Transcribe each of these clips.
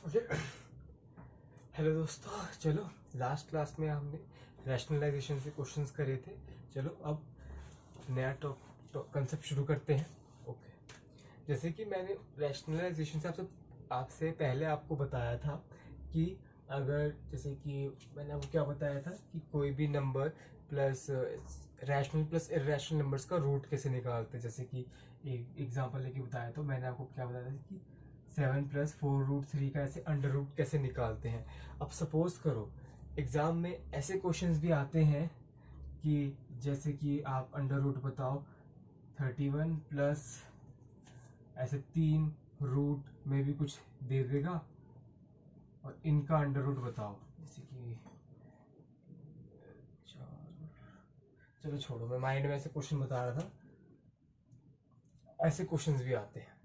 Okay. Hello दोस्तों, चलो last class में हमने रैशनलाइजेशन से क्वेश्चंस करे थे। चलो अब नया कंसेप्ट शुरू करते हैं। ओके, जैसे कि मैंने रैशनलाइजेशन से आपसे पहले आपको बताया था कि अगर जैसे कि मैंने आपको क्या बताया था कि कोई भी number plus rational plus irrational numbers का रूट कैसे निकालते हैं। जैसे कि एक एग्जांपल लेके बताया तो मैंने आपको क्या बताया था कि 7+4√3 का ऐसे अंडर रूट कैसे निकालते हैं। अब सपोज करो एग्जाम में ऐसे क्वेश्चंस भी आते हैं कि जैसे कि आप अंडर रूट बताओ 31 प्लस ऐसे 3 रूट में भी कुछ दे देगा और इनका अंडर रूट बताओ, जैसे कि 4। चलो छोड़ो, मैं माइंड में ऐसे क्वेश्चन बता रहा था, ऐसे क्वेश्चंस भी आते हैं।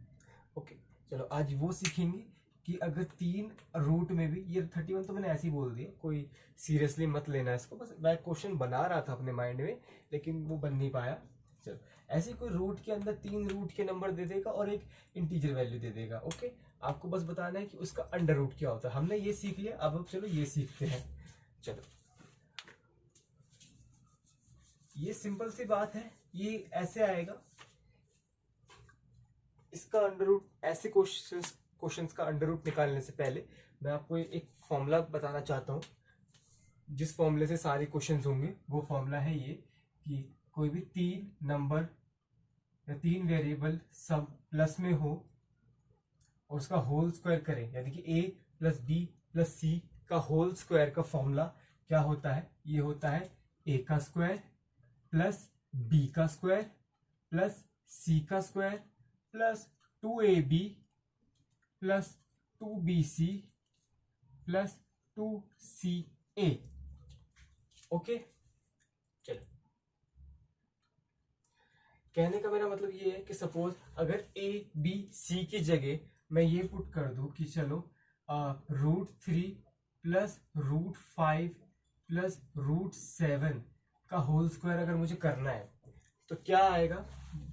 ओके, चलो आज वो सीखेंगे कि अगर 3 रूट में भी, ये 31 तो मैंने ऐसे ही बोल दिया, कोई सीरियसली मत लेना इसको, बस मैं क्वेश्चन बना रहा था अपने माइंड में लेकिन वो बन नहीं पाया। चलो, ऐसे कोई रूट के अंदर 3 रूट के नंबर दे देगा और एक इंटीजर वैल्यू दे देगा। ओके, आपको बस बताना है कि उसका अंडर रूट क्या होता है। हमने ये सीख लिया, अब चलो ये सीखते हैं। चलो, ये सिंपल सी बात है, ये ऐसे आएगा, इसका अंडर रूट, ऐसे क्वेश्चंस का अंडर रूट निकालने से पहले मैं आपको एक फॉर्मूला बताना चाहता हूँ, जिस फॉर्मूले से सारे क्वेश्चंस होंगे। वो फॉर्मूला है ये कि कोई भी 3 नंबर या 3 वेरिएबल सब प्लस में हो और उसका होल स्क्वायर करें, यानी कि a प्लस बी प्लस सी का होल स्क्वायर का फॉर्मूला क्या होता है। ये होता है a का स्क्वायर प्लस b का स्क्वायर प्लस c का square plus 2ab plus 2bc plus 2ca। Okay, चलो, कहने का मेरा मतलब ये है कि सपोज अगर a b c की जगह मैं ये पुट कर दूं कि चलो √3 प्लस √5 प्लस √7 का होल स्क्वायर अगर मुझे करना है तो क्या आएगा।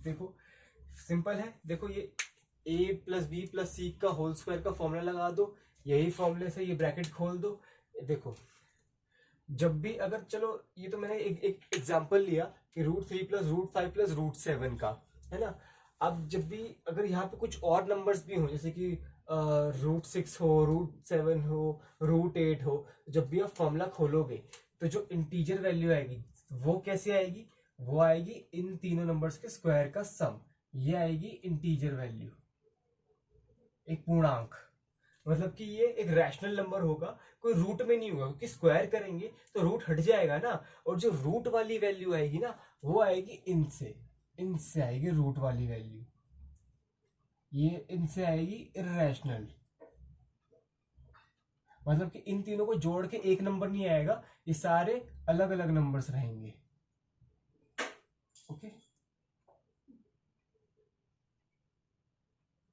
देखो सिंपल है, देखो ये a प्लस बी प्लस सी का होल स्क्वायर का फॉर्मूला लगा दो, यही फॉर्मूले से ये ब्रैकेट खोल दो। देखो जब भी अगर, चलो ये तो मैंने एक एग्जांपल लिया कि √3 प्लस √5 प्लस √7 का, है ना। अब जब भी अगर यहाँ पे कुछ और नंबर्स भी हो, जैसे कि √6 हो, √7 हो, √8 हो, जब भी आप फॉर्मूला खोलोगे तो जो इंटीजर वैल्यू आएगी वो कैसे आएगी, वो आएगी इन तीनों नंबर्स के स्क्वायर का सम। ये आएगी इंटीजर वैल्यू, एक पूर्णांक। मतलब कि ये एक रैशनल नंबर होगा, कोई रूट में नहीं होगा, क्योंकि स्क्वायर करेंगे तो रूट हट जाएगा ना। और जो रूट वाली वैल्यू आएगी ना वो आएगी इनसे आएगी रूट वाली वैल्यू, ये इनसे आएगी इर्रेशनल। मतलब कि इन तीनों को जोड़ के एक नंबर नहीं आएगा, ये सारे अलग अलग नंबर्स रहेंगे। ओके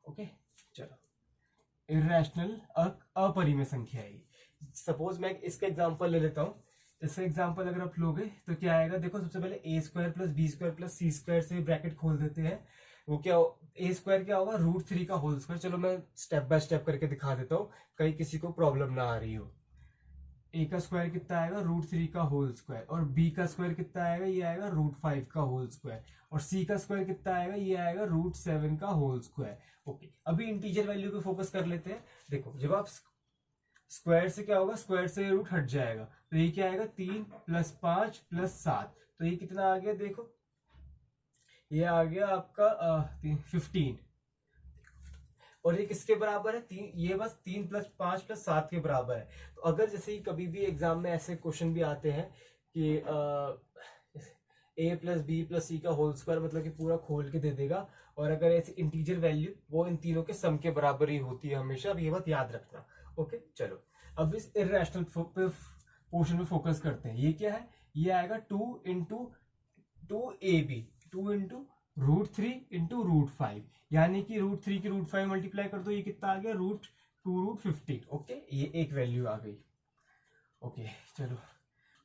ओके, चलो, इर्रेशनल अपरिमेय संख्या है। सपोज मैं इसका एग्जांपल ले लेता हूँ। इसका एग्जांपल अगर आप लोगे तो क्या आएगा, देखो सबसे पहले a² plus b² plus c² से ब्रैकेट खोल देते हैं। वो क्या, a² क्या होगा, √3 का होल स्क्वायर। चलो मैं स्टेप बाय स्टेप करके दिखा देता हूँ, कहीं किसी को प्रॉब्लम ना आ रही हो। a का स्क्वायर कितना आएगा, √3 का होल स्क्वायर, और b का स्क्वायर कितना आएगा, ये आएगा √5 का होल स्क्वायर, और c का स्क्वायर कितना आएगा, ये आएगा √7 का होल स्क्वायर। ओके, अभी इंटीजर वैल्यू पे फोकस कर लेते हैं। देखो जब आप स्क्वायर से क्या होगा, स्क्वायर से रूट हट जाएगा, तो ये क्या आएगा 3 प्लस 5 प्लस 7, तो ये कितना आ गया, देखो ये आ गया आपका 15। और ये किसके बराबर है, ये बस 3 प्लस 5 प्लस 7 के बराबर है। तो अगर जैसे ही कभी भी एग्जाम में ऐसे क्वेश्चन भी आते हैं कि a प्लस बी प्लस सी का होल स्क्वायर, मतलब कि पूरा खोल के दे देगा, और अगर ऐसे इंटीजर वैल्यू वो इन तीनों के सम के बराबर ही होती है हमेशा। अब ये बात याद रखना। ओके, चलो अब इस इर्रेशनल पोर्शन में फोकस करते हैं। ये क्या है, ये आएगा 2 इंटू 2ab, 2 इंटू √3 इंटू √5, यानी कि √3 की √5 मल्टीप्लाई कर दो, ये कितना आ गया, √2 √15। ओके, ये एक वैल्यू आ गई। ओके चलो,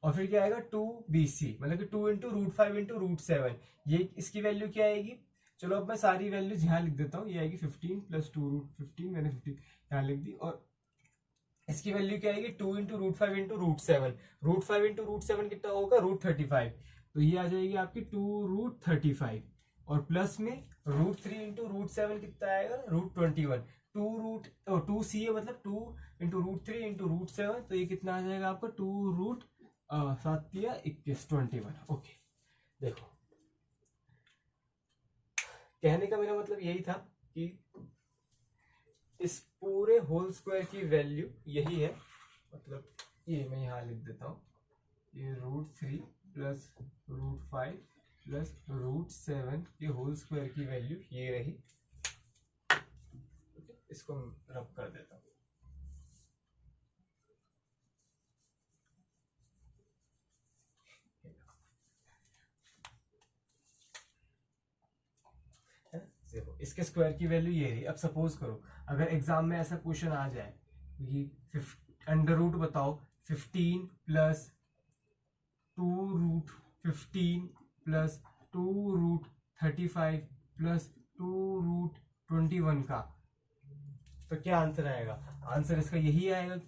और फिर क्या आएगा 2bc, मतलब कि 2 इंटू √5 इंटू √7, ये इसकी वैल्यू क्या आएगी। चलो अब मैं सारी वैल्यूज यहाँ लिख देता हूँ, ये आएगी 15 प्लस 2 √15, मैंने 15 यहाँ लिख दी, और इसकी वैल्यू क्या आएगी 2 into root 5 into root 7। Root 5 into root 7 कितना होगा रूट 35। तो ये आ जाएगी आपकी 2√35 और प्लस में रूट 3 इंटू रूट 7 कितना आएगा रूट 21। 2 है मतलब 2 इंटू रूट 3 इंटू रूट 7, तो ये कितना आ जाएगा आपका 2√7 21। ओके देखो कहने का मेरा मतलब यही था कि इस पूरे होल स्क्वायर की वैल्यू यही है, मतलब ये मैं यहाँ लिख देता हूँ, ये root 3 plus root 5 plus root 7 के होल स्क्वायर की वैल्यू ये रही। इसको रब कर देता हूँ। देखो इसके स्क्वायर की वैल्यू ये रही। अब सपोज करो अगर एग्जाम में ऐसा क्वेश्चन आ जाए कि अंडर रूट बताओ 15 प्लस 2√15 प्लस 2√35 प्लस 2√21 का, तो क्या आंसर आएगा? आंसर इसका यही आएगा।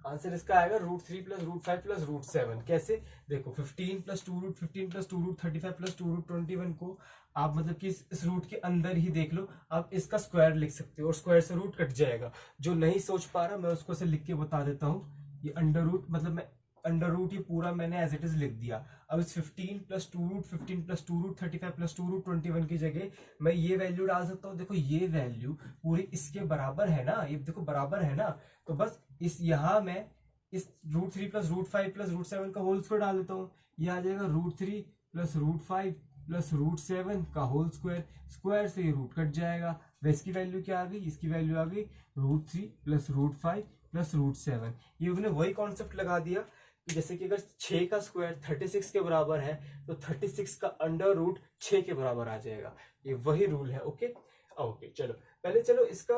आंसर इसका आएगा root 3 plus root 5 plus root 7। कैसे? देखो 15 प्लस 2√15 प्लस 2√35 प्लस 2√21 को आप मतलब कि इस रूट के अंदर ही देख लो, आप इसका स्क्वायर लिख सकते हो और स्क्वायर से रूट कट जाएगा। जो नहीं सोच पा रहा मैं उसको से लिख के बता देता हूँ। ये अंडर रूट मतलब मैं अंडर रूट ये पूरा मैंने एज इट इज लिख दिया। अब इस 15 प्लस 2√15 प्लस 2√35 प्लस 2√21 की जगह मैं ये वैल्यू डाल सकता हूँ। देखो ये वैल्यू पूरी इसके बराबर है ना, ये देखो बराबर है ना, तो बस इस यहाँ मैं इस root 3 plus root 5 plus root 7 का होल स्क्वायर डाल देता हूँ। ये आ जाएगा root 3 plus root 5 plus root 7 का होल स्क्वायर। स्क्वायर से ये रूट कट जाएगा। वह इसकी वैल्यू क्या आ गई? इसकी वैल्यू आ गई root 3 plus root 5 plus root 7। ये उन्होंने वही कॉन्सेप्ट लगा दिया कि जैसे कि अगर 6 का स्क्वायर 36 के बराबर है तो 36 का अंडर रूट 6 के बराबर आ जाएगा। ये वही रूल है। ओके ओके चलो पहले चलो इसका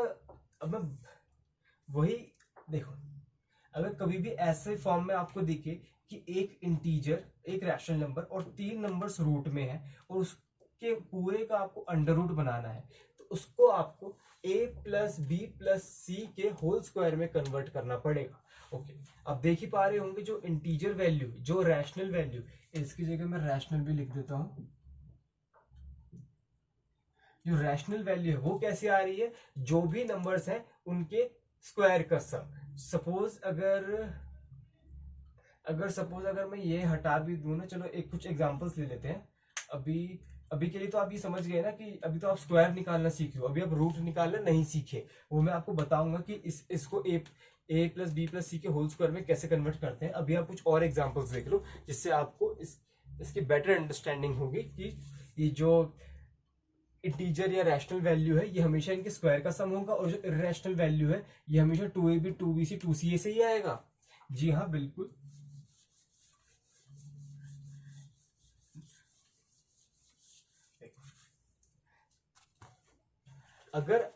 अब मैं वही देखो, अगर कभी भी ऐसे फॉर्म में आपको दिखे कि एक इंटीजर एक रैशनल नंबर और 3 नंबर्स रूट में है और उसके पूरे का आपको अंडर रूट बनाना है, तो उसको आपको a प्लस बी प्लस सी के होल स्क्वायर में कन्वर्ट करना पड़ेगा। ओके अब देख ही पा रहे होंगे जो इंटीजर वैल्यू जो रैशनल वैल्यू, इसकी जगह मैं रैशनल भी लिख देता हूं। जो रैशनल वैल्यू है वो कैसे आ रही है? जो भी नंबर्स हैं उनके स्क्वायर का सम। सपोज अगर मैं ये हटा भी दूं ना, चलो एक कुछ एग्जांपल्स ले लेते हैं। अभी अभी के लिए तो आप ये समझ गए ना कि अभी तो आप स्क्वायर निकालना सीख रहे हो, अभी आप रूट निकालना नहीं सीखे। वो मैं आपको बताऊंगा कि इसको ए प्लस बी प्लस सी के होल स्क्वायर में कैसे कन्वर्ट करते हैं। अभी आप कुछ और एग्जाम्पल्स देख लो जिससे आपको इसकी बेटर अंडरस्टैंडिंग होगी कि ये जो इंटीजर या रैशनल वैल्यू है ये हमेशा इनके स्क्वायर का सम होगा और जो इरेशनल वैल्यू है ये हमेशा 2ab 2bc 2ca से ही आएगा। जी हाँ बिल्कुल। अगर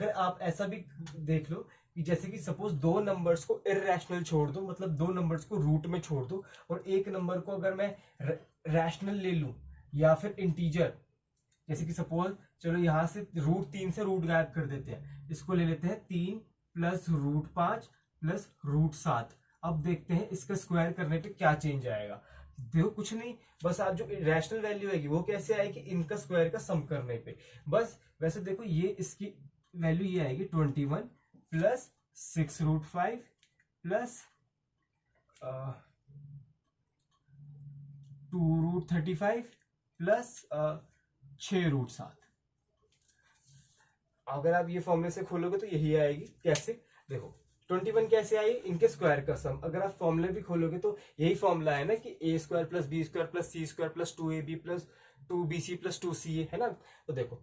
आप ऐसा भी देख लो कि जैसे कि सपोज दो नंबर्स को इरेशनल छोड़ दो, मतलब दो नंबर्स को रूट में छोड़ दो, और एक नंबर को अगर मैं रैशनल ले लूं या फिर इंटीजर, जैसे कि सपोज चलो यहां से रूट 3 से रूट गायब कर देते हैं, इसको ले लेते हैं 3 प्लस रूट 5 प्लस रूट 7। अब देखते हैं इसका स्क्वायर करने पे क्या चेंज आएगा। देखो कुछ नहीं, बस आप जो रैशनल वैल्यू आएगी वो कैसे आएगी? इनका स्क्वायर का सम करने पे। बस वैसे देखो ये इसकी वैल्यू ये आएगी 21 प्लस 6√5 प्लस 2√35 प्लस 6√7। अगर आप ये फॉर्मूले से खोलोगे तो यही आएगी। कैसे? देखो 21 कैसे आई? इनके स्क्वायर का सम। अगर आप फॉर्मूले भी खोलोगे तो यही फॉर्मूला है ना कि a square plus B square plus C square plus 2ab plus 2bc plus 2ca, है ना। तो देखो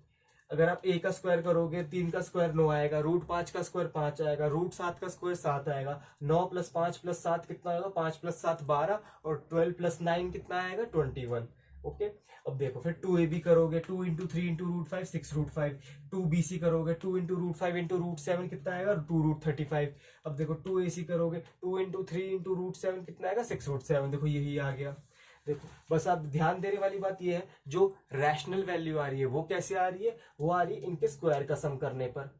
अगर आप a का स्क्वायर करोगे 3 का स्क्वायर 9 आएगा, रूट 5 का स्क्वायर 5 आएगा, रूट 7 का स्क्वायर 7 आएगा, 9 प्लस 5 प्लस 7 कितना आएगा? 5 प्लस 7 12, और 12 प्लस 9 कितना आएगा? 21। ओके अब देखो फिर 2ab करोगे 2 इंटू 3 इंटू रूट 5 6√5, 2bc करोगे 2 इंटू रूट 5 इंटू रूट 7 कितना आएगा? 2√35। अब देखो 2ac करोगे 2 इंटू 3 इंटू रूट 7 कितना आएगा? 6√7। देखो यही आ गया। देखो बस आप ध्यान देने वाली बात यह है जो रैशनल वैल्यू आ रही है वो कैसे आ रही है? वो आ रही है इनके स्क्वायर का सम करने पर।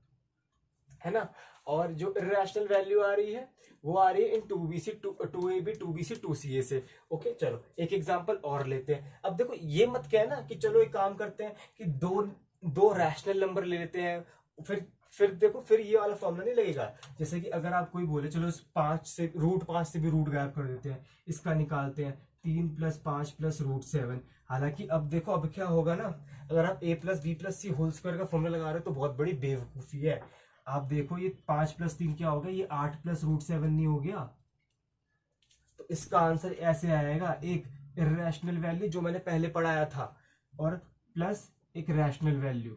है ना। और जो इरेशनल वैल्यू आ रही है वो आ रही है इन 2bc 2ab 2bc 2ca से। ओके चलो एक एग्जांपल और लेते हैं। अब देखो ये मत क्या है ना कि चलो एक काम करते हैं कि दो दो रैशनल नंबर ले लेते हैं, फिर देखो फिर ये वाला फॉर्मूला नहीं लगेगा। जैसे कि अगर आप कोई बोले चलो 5 से भी रूट गायब कर देते हैं, इसका निकालते हैं 3 + 5 + √7। हालांकि अब देखो अब क्या होगा ना, अगर आप a + b + c whole square का फॉर्मूला लगा रहे हो तो बहुत बड़ी बेवकूफी है। आप देखो ये 5 + 3 क्या होगा, ये 8 + √7 नहीं हो गया। तो इसका आंसर ऐसे आएगा, एक इरेशनल वैल्यू जो मैंने पहले पढ़ाया था और प्लस एक रैशनल वैल्यू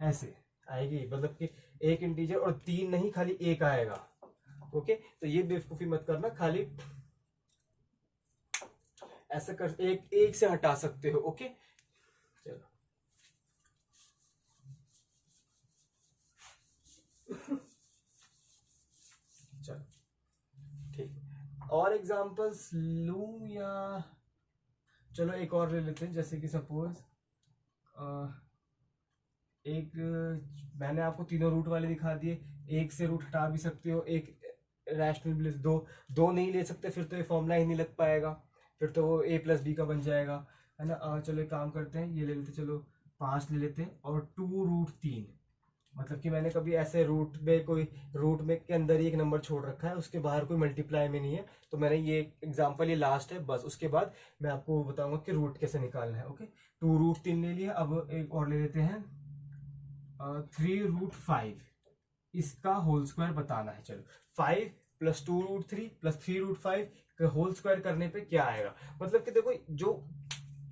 ऐसे आएगी, मतलब कि एक इंटीजर और 3 नहीं खाली एक आएगा। ओके तो ये बेवकूफी मत करना, खाली ऐसा कर एक एक से हटा सकते हो। ओके चलो चलो ठीक, और एग्जांपल्स लूं या चलो एक और ले लेते हैं। जैसे कि सपोज एक मैंने आपको तीनों रूट वाले दिखा दिए, एक से रूट हटा भी सकते हो, एक रैशनल प्लस दो, दो नहीं ले सकते फिर तो ये फॉर्मूला ही नहीं लग पाएगा, फिर तो वो a + b का बन जाएगा, है ना। चलो एक काम करते हैं, ये ले लेते चलो 5 ले लेते हैं और 2√3, मतलब कि मैंने कभी ऐसे रूट में के अंदर ही एक नंबर छोड़ रखा है, उसके बाहर कोई मल्टीप्लाई में नहीं है, तो मैंने ये एग्जांपल ये लास्ट है बस, उसके बाद मैं आपको बताऊंगा कि रूट कैसे निकालना है। ओके 2√3 ले लिया, अब एक और ले लेते हैं 3√5, इसका होल स्क्वायर बताना है। चलो 5 + 2√3 + 3√5 का होल स्क्वायर करने पे क्या आएगा। मतलब कि देखो जो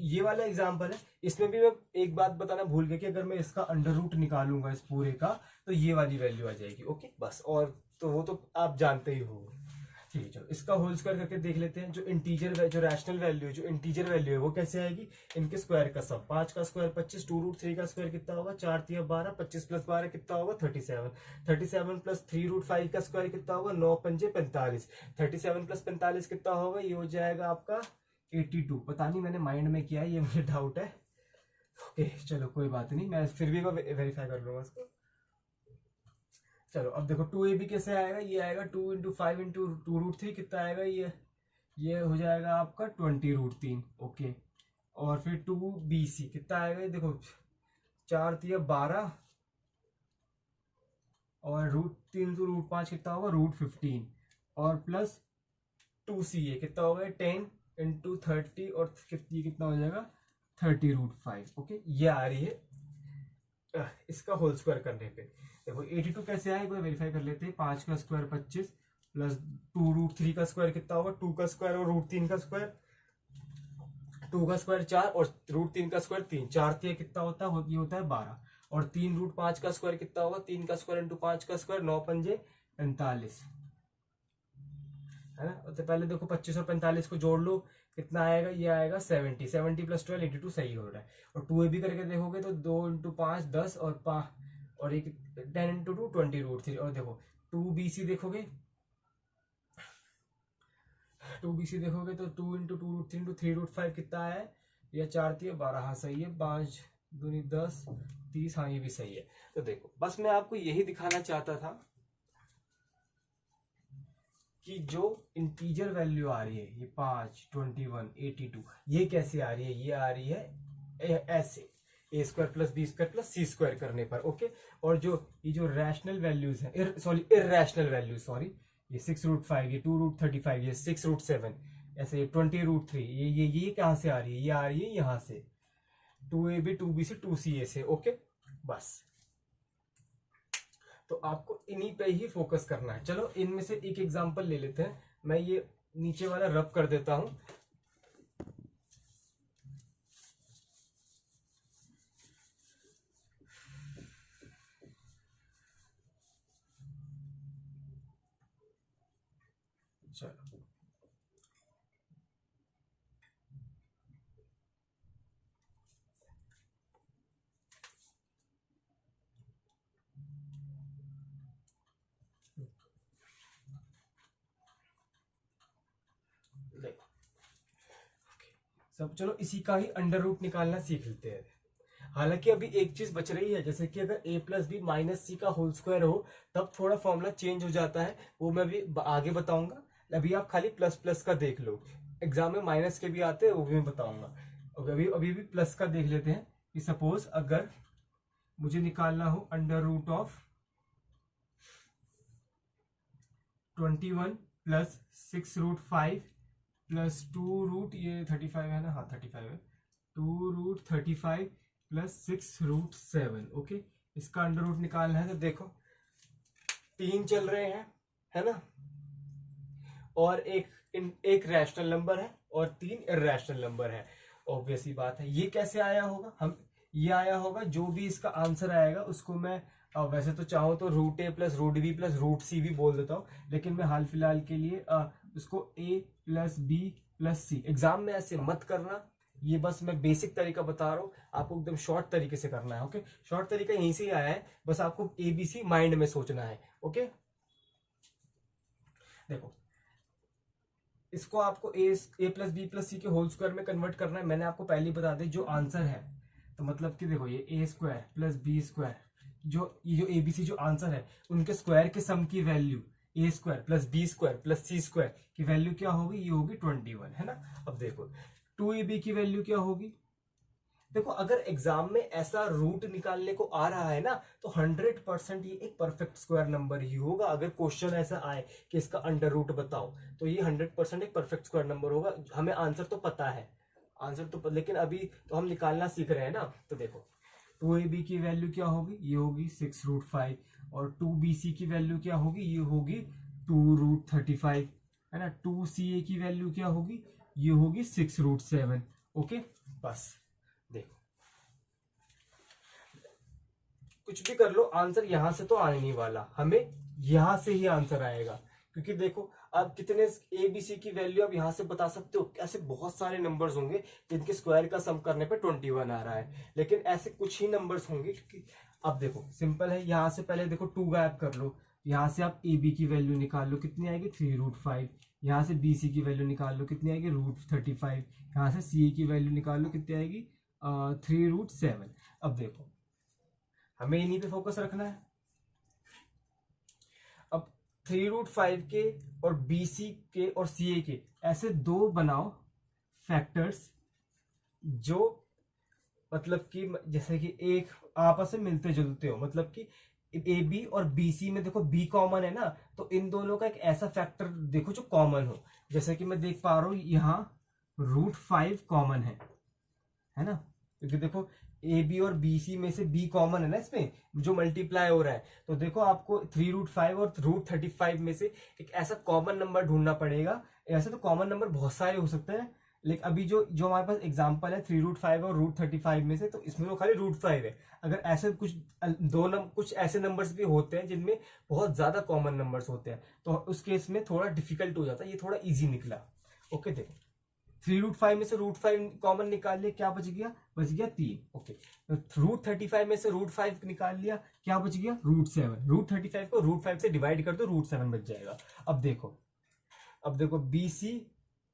ये वाला एग्जांपल है इसमें भी मैं एक बात बताना भूल गया कि अगर मैं इसका अंडर रूट निकालूंगा इस पूरे का तो ये वाली वैल्यू आ जाएगी। ओके बस, और तो वो तो आप जानते ही हो। ठीक है चलो इसका होल स्क्वायर करके देख लेते हैं। जो इंटीजर जो रैशनल वैल्यू है, जो इंटीजर वैल्यू है वो कैसे आएगी, इनके स्क्वायर का सम, 5 का स्क्वायर 25, 2√3 का स्क्वायर कितना होगा 4 × 12, 25 + 12 कितना होगा 37, 37 + 3√5 का स्क्वायर कितना होगा 9 × 5 = 45, 37 + 45 कितना होगा, ये हो जाएगा आपका 82। पता नहीं मैंने माइंड में किया है, ये मुझे डाउट है। ओके चलो कोई बात नहीं, मैं फिर भी वेरीफाई कर लूंगा इसको। चलो अब देखो 2ab कैसे आएगा, ये आएगा 2 × 5 × 2√3 कितना आएगा, ये हो जाएगा आपका 20√3। ओके और फिर 2bc कितना आएगा, ये देखो 4 × 12 और √3 × √5 कितना होगा √15 और प्लस 2ca कितना होगा 10 × 30 और ये कितना हो जाएगा 30√5। ओके ये आ रही है इसका होल स्क्वायर करने पे। देखो 82 कैसे आए, एक बार वेरीफाई कर लेते हैं। 5 का स्क्वायर 25 प्लस 2√3 का स्क्वायर कितना होगा 2 का स्क्वायर और √3 का स्क्वायर, 2 का स्क्वायर 4 और √3 का स्क्वायर 3, 4 3 कितना होता है, ये होता है 12 और 3√5 का स्क्वायर कितना होगा 3 का स्क्वायर × 5 का स्क्वायर 9 × 5 = 45, है ना। तो पहले देखो 25 और 45 को जोड़ लो कितना आएगा, ये आएगा 70, 70 + 12 82 सही हो रहा है। और 2ab करके देखोगे तो 2 × 5 10 और एक 10 × 2 20√3 और देखो 2bc देखोगे 2 तो 2 × 2√3 × 3√5 कितना है, या 4 3 12, हाँ सही है, 5 दूनी 10 30, हाँ ये भी सही है। तो देखो बस मैं आपको यही दिखाना चाहता था कि जो इंटीजर वैल्यू आ रही है ये 5 21 82 ये कैसे आ रही है, ये आ रही है ऐसे a² + b² + c² करने पर। ओके और ये जो रैशनल वैल्यूज है इररेशनल वैल्यूज सॉरी, ये 6√5 ये 2√35 ये 6√7 ऐसे 20√3 ये कहां से आ रही है, ये आ रही है यहां से 2ab 2bc 2ca से। ओके बस तो आपको इन्हीं पे ही फोकस करना है। चलो इनमें से एक एग्जांपल ले लेते हैं, मैं ये नीचे वाला रब कर देता हूं। चलो देखो सब, चलो इसी का ही अंडर रूट निकालना सीख लेते हैं। हालांकि अभी एक चीज बच रही है, जैसे कि अगर a plus b minus C का होल स्क्वायर हो तब थोड़ा फॉर्मूला चेंज हो जाता है, वो मैं भी आगे बताऊंगा। अभी आप खाली प्लस प्लस का देख लो, एग्जाम में माइनस के भी आते हैं, वो भी मैं बताऊंगा। अभी अभी भी प्लस का देख लेते हैं कि सपोज अगर मुझे निकालना हो under root of 21 plus 6√5 plus 2 root, ये 35 है ना, हाँ 35 है, 2√35 प्लस 6√7। ओके, इसका अंडर रूट निकालना है तो देखो 3 चल रहे हैं, है ना, और एक रैशनल नंबर है और 3 इर्रेशनल नंबर है। ऑब्वियसली बात है, ये कैसे आया होगा, ये आया होगा, जो भी इसका आंसर आएगा उसको मैं वैसे तो चाहूँ तो root A plus root B plus root C भी बोल देता हूँ, लेकिन मैं हाल फिलहाल के लिए उसको ए प्लस बी प्लस सी, एग्जाम में ऐसे मत करना, ये बस मैं बेसिक तरीका बता रहा हूँ, आपको एकदम शॉर्ट तरीके से करना है। ओके, शॉर्ट तरीका यहीं से ही आया है, बस आपको ABC माइंड में सोचना है। ओके, देखो इसको आपको ए प्लस बी प्लस सी के होल स्क्वायर में कन्वर्ट करना है, मैंने आपको पहले ही बता दिया जो आंसर है, तो मतलब कि देखो ये ए स्क्वायर प्लस बी स्क्वायर, ये जो ABC जो आंसर है उनके स्क्वायर के सम की value A square plus B square plus C square की वैल्यू क्या होगी, ये होगी 21, है ना। अब देखो 2AB की वैल्यू क्या होगी, देखो अगर एग्जाम में ऐसा रूट निकालने को आ रहा है ना तो 100% ये एक परफेक्ट स्क्वायर नंबर ही होगा। अगर क्वेश्चन ऐसा आए कि इसका अंडर रूट बताओ तो ये 100% एक परफेक्ट स्क्वायर नंबर होगा। हमें आंसर तो पता है, लेकिन अभी तो हम निकालना सीख रहे हैं ना। तो देखो 2AB की वैल्यू क्या होगी, ये होगी 6√5, और 2BC की वैल्यू क्या होगी, ये होगी 2√35, है ना। 2CA की वैल्यू क्या होगी, ये होगी 6√7। ओके, बस देखो कुछ भी कर लो, आंसर यहां से तो आने नहीं वाला, हमें यहां से ही आंसर आएगा, क्योंकि देखो अब कितने ABC की वैल्यू आप यहां से बता सकते हो, ऐसे बहुत सारे नंबर्स होंगे जिनके स्क्वायर का सम करने पे 21 आ रहा है, लेकिन ऐसे कुछ ही नंबर्स होंगे। क्योंकि अब देखो सिंपल है, यहां से पहले देखो 2 गायब कर लो, यहां से आप AB की वैल्यू निकाल लो, कितनी आएगी 3√5, यहाँ से BC की वैल्यू निकाल लो, कितनी आएगी √35, यहाँ से CA की वैल्यू निकाल लो, कितनी आएगी 3√7। अब देखो हमें इन्हीं पे फोकस रखना है। अब 3√5 के और BC के और CA के ऐसे दो बनाओ फैक्टर्स जो मतलब कि जैसे कि एक आपस में मिलते जुलते हो, मतलब कि AB और BC में देखो B कॉमन है ना, तो इन दोनों का एक ऐसा फैक्टर देखो जो कॉमन हो, जैसे कि मैं देख पा रहा हूं यहाँ √5 कॉमन है ना, क्योंकि देखो AB और BC में से B कॉमन है ना इसमें जो मल्टीप्लाई हो रहा है, तो देखो आपको 3√5 और √35 में से एक ऐसा कॉमन नंबर ढूंढना पड़ेगा। ऐसे तो कॉमन नंबर बहुत सारे हो सकते हैं, लेकिन अभी जो हमारे पास एग्जांपल है 3√5 और √35 में से, तो इसमें तो खाली √5 है। अगर ऐसे कुछ कुछ ऐसे नंबर्स भी होते हैं जिनमें बहुत ज्यादा कॉमन नंबर्स होते हैं, तो उस केस में थोड़ा डिफिकल्ट हो जाता है, ये थोड़ा इजी निकला। ओके, देखो 3√5 में से √5 कॉमन निकाल लिया, क्या बच गया 3। ओके, √35 में से √5 निकाल लिया, क्या बच गया √7। √35 को √5 से डिवाइड कर दो, √7 बच जाएगा। अब देखो BC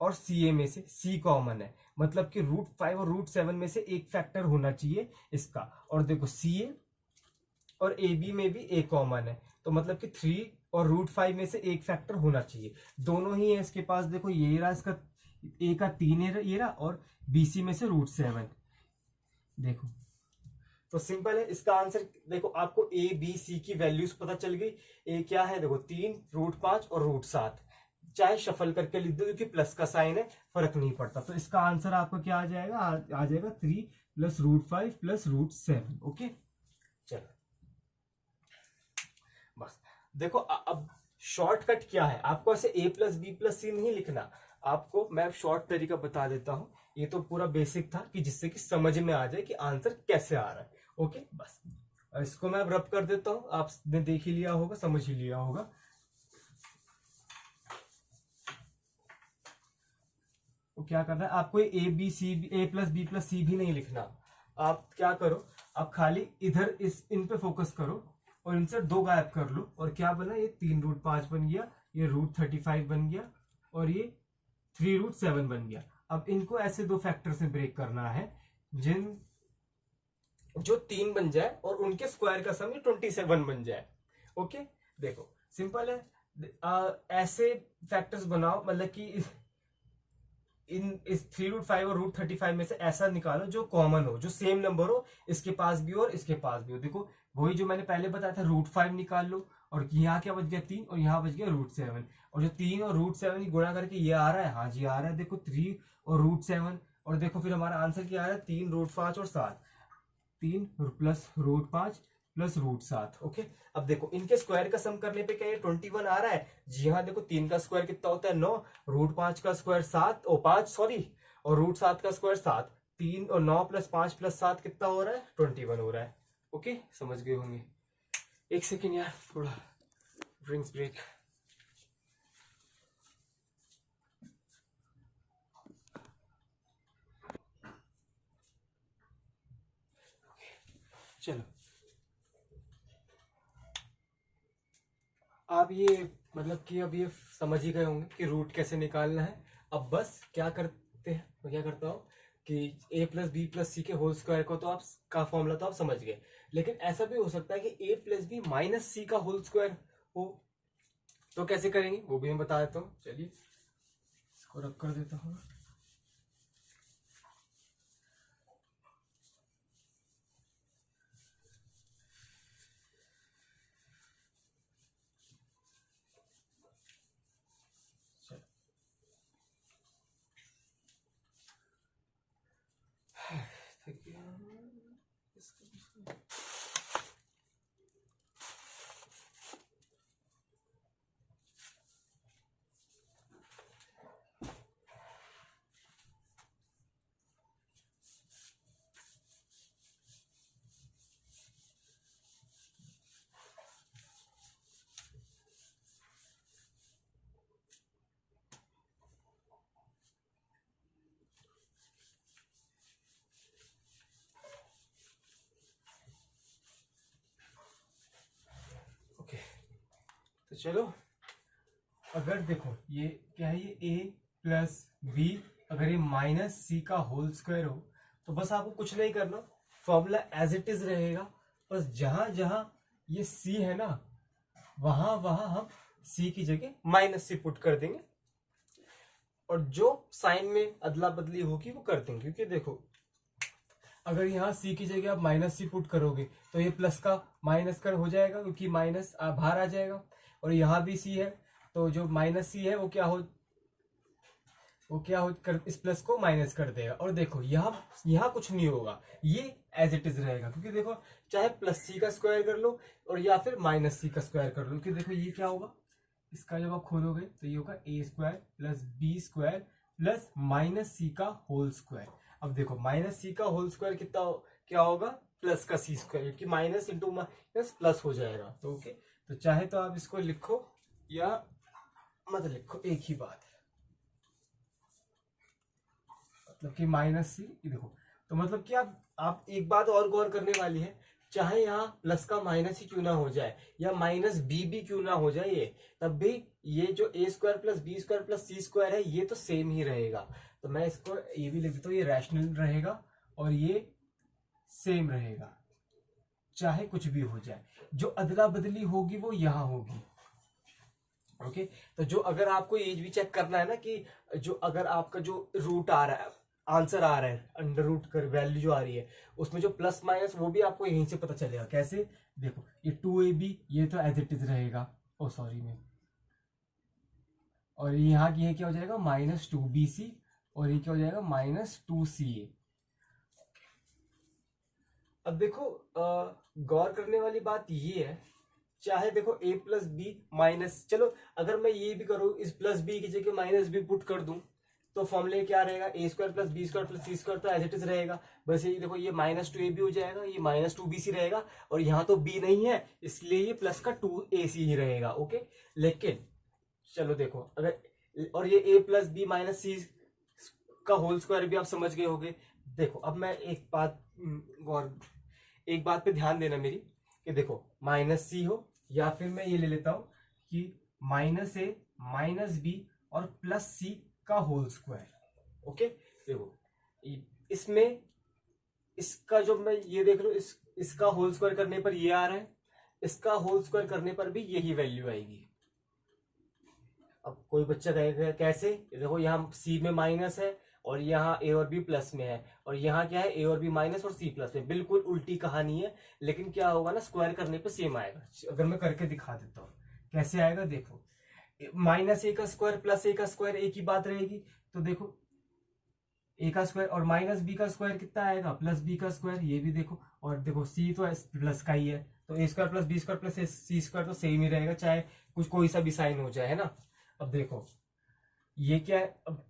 और CA में से C कॉमन है, मतलब कि √5 और √7 में से एक फैक्टर होना चाहिए इसका, और देखो CA और AB में भी एक कॉमन है, तो मतलब कि 3 और √5 में से एक फैक्टर होना चाहिए। दोनों ही है इसके पास, देखो ये रहा इसका A का 3 है ये रहा, और BC में से √7। देखो तो सिंपल है इसका आंसर। देखो आपको ABC की वैल्यूज पता चल गई, A क्या है देखो 3, √5 और √7, चाहे शफल करके लिख दो क्योंकि प्लस का साइन है, फर्क नहीं पड़ता। तो इसका आंसर आपका क्या आ जाएगा, आ जाएगा 3 प्लस √5 प्लस √7। ओके, चलो बस देखो अब शॉर्टकट क्या है, आपको ऐसे A प्लस बी प्लस सी नहीं लिखना, आपको मैं शॉर्ट तरीका बता देता हूं। ये तो पूरा बेसिक था कि जिससे कि समझ में आ जाए कि आंसर कैसे आ रहा है। ओके, बस इसको मैं अब रब कर देता हूं, आपने देख ही लिया होगा, समझ ही लिया होगा। तो क्या करना है आपको, A प्लस बी प्लस सी भी नहीं लिखना। आप क्या करो, आप खाली इधर इन पे फोकस करो और इनसे 2 गायब कर लो, और क्या बना, ये 3√5 बन गया, ये √35 बन गया, और ये 3√7 बन गया। अब इनको ऐसे 2 फैक्टर से ब्रेक करना है जो 3 बन जाए और उनके स्क्वायर का सम 27 बन जाए। ओके, देखो सिंपल है। ऐसे फैक्टर्स बनाओ, मतलब कि इस 3√5 और √35 में से ऐसा निकालो जो कॉमन हो, जो सेम नंबर हो, इसके पास भी हो और इसके पास भी हो। देखो वही जो मैंने पहले बताया था, √5 निकाल लो, और यहाँ क्या बच गया 3, और यहाँ बच गया √7, और जो 3 और √7 गुणा करके ये आ रहा है, हाँ जी आ रहा है, देखो 3 और √7, और देखो फिर हमारा आंसर क्या आ रहा है, 3 √5 और 7, 3 प्लस √5 प्लस √7। ओके, अब देखो इनके स्क्वायर का सम करने पे क्या ये 21 आ रहा है। जी हाँ, देखो 3 का स्क्वायर कितना होता है 9, √5 का स्क्वायर 7 ओ 5 सॉरी, और √7 का स्क्वायर 7, 3 और 9 प्लस 5 प्लस 7 कितना हो रहा है, 21 हो रहा है। ओके, समझ गए होंगे। एक सेकेंड यार, थोड़ा ड्रिंक्स ब्रेक। चलो, आप ये मतलब कि अब ये समझ ही गए होंगे कि रूट कैसे निकालना है। अब बस क्या करते हैं, मैं क्या करता हूँ कि a प्लस बी प्लस सी के होल स्क्वायर को तो आप का फॉर्मूला तो आप समझ गए, लेकिन ऐसा भी हो सकता है कि a plus b minus C का होल स्क्वायर हो, तो कैसे करेंगे वो भी मैं बता देता हूँ। चलिए इसको रख कर देता हूँ। ओके, तो चलो, अगर देखो ये क्या है, ये a प्लस बी, अगर ये माइनस सी का होल स्क्वायर हो, तो बस आपको कुछ नहीं करना, फॉर्मूला एज इट इज रहेगा। बस जहां जहां ये c है ना, वहां वहां हम c की जगह माइनस सी पुट कर देंगे, और जो साइन में अदला बदली होगी वो कर देंगे। क्योंकि देखो अगर यहाँ c की जगह आप माइनस सी पुट करोगे तो ये प्लस का माइनस कर हो जाएगा, क्योंकि माइनस बाहर आ जाएगा, और यहाँ भी c है, तो जो माइनस सी है वो क्या हो कर इस प्लस को माइनस कर देगा। और देखो यहाँ कुछ नहीं होगा, ये एज इट इज रहेगा, क्योंकि देखो चाहे प्लस सी का स्क्वायर कर लो और या फिर माइनस सी का स्क्वायर कर लो, क्योंकि देखो ये क्या होगा, इसका जब आप खोलोगे तो ये होगा a square plus B square plus minus C का होल स्क्वायर। अब देखो माइनस सी का होल स्क्वायर कितना क्या होगा, प्लस का सी स्क्वायर, क्योंकि माइनस इंटू माइनस प्लस हो जाएगा। तो ओके, तो चाहे तो आप इसको लिखो या मत लिखो, एक ही बात है, मतलब कि माइनस सी, देखो तो मतलब कि आप एक बात और गौर करने वाली है, चाहे यहाँ प्लस का माइनस ही क्यों ना हो जाए या माइनस बी भी क्यों ना हो जाए, ये तब भी ये जो a square plus B square plus C square है ये तो सेम ही रहेगा। तो मैं इसको ये भी लिख देता हूँ, ये रैशनल रहेगा और ये सेम रहेगा, चाहे कुछ भी हो जाए। जो अदला बदली होगी वो यहाँ होगी। ओके, तो जो अगर आपको ये भी चेक करना है ना कि जो अगर आपका जो रूट आ रहा है, आंसर आ रहा है, अंडर रूट कर वैल्यू जो आ रही है उसमें जो प्लस माइनस, वो भी आपको यहीं से पता चलेगा। कैसे, देखो ये 2ab ये तो एज इट इज रहेगा, ओ सॉरी में, और यहाँ की ये क्या हो जाएगा -2bc, और ये क्या हो जाएगा -2ca। अब देखो गौर करने वाली बात ये है, चाहे देखो a प्लस बी माइनस, चलो अगर मैं ये भी करूँ इस प्लस बी की जगह माइनस बी पुट कर दूं, तो फॉर्मूले क्या रहेगा, a square plus B square plus C square तो एज इट इज रहेगा। बस ये देखो ये -2ab हो जाएगा, ये -2bc रहेगा, और यहाँ तो b नहीं है इसलिए ये प्लस का 2ac ही रहेगा। ओके, लेकिन चलो देखो अगर, और ये a plus b minus C का होल स्क्वायर भी आप समझ गए होगे। देखो अब मैं एक बात पे ध्यान देना मेरी, कि देखो माइनस सी हो या फिर मैं ये ले लेता हूं कि -a माइनस बी और प्लस सी का होल स्क्वायर। ओके, देखो इसमें इसका जो मैं ये देख रहा हूँ, इसका होल स्क्वायर करने पर ये आ रहा है, इसका होल स्क्वायर करने पर भी यही वैल्यू आएगी। अब कोई बच्चा कहेगा कैसे, देखो यहाँ सी में माइनस है और यहाँ ए और बी प्लस में है, और यहाँ क्या है, ए और बी माइनस और सी प्लस में, बिल्कुल उल्टी कहानी है। लेकिन क्या होगा ना, स्क्वायर करने पे सेम आएगा। अगर मैं करके दिखा देता हूँ कैसे आएगा, देखो माइनस ए का स्क्वायर प्लस ए का स्क्वायर एक ही बात रहेगी। तो देखो ए का स्क्वायर और माइनस बी का स्क्वायर कितना आएगा, प्लस बी का स्क्वायर, ये भी देखो। और देखो सी तो प्लस का ही है, तो A square plus B square plus C square तो सेम ही रहेगा, चाहे कुछ कोई सा भी साइन हो जाए, है ना। अब देखो ये क्या है, अब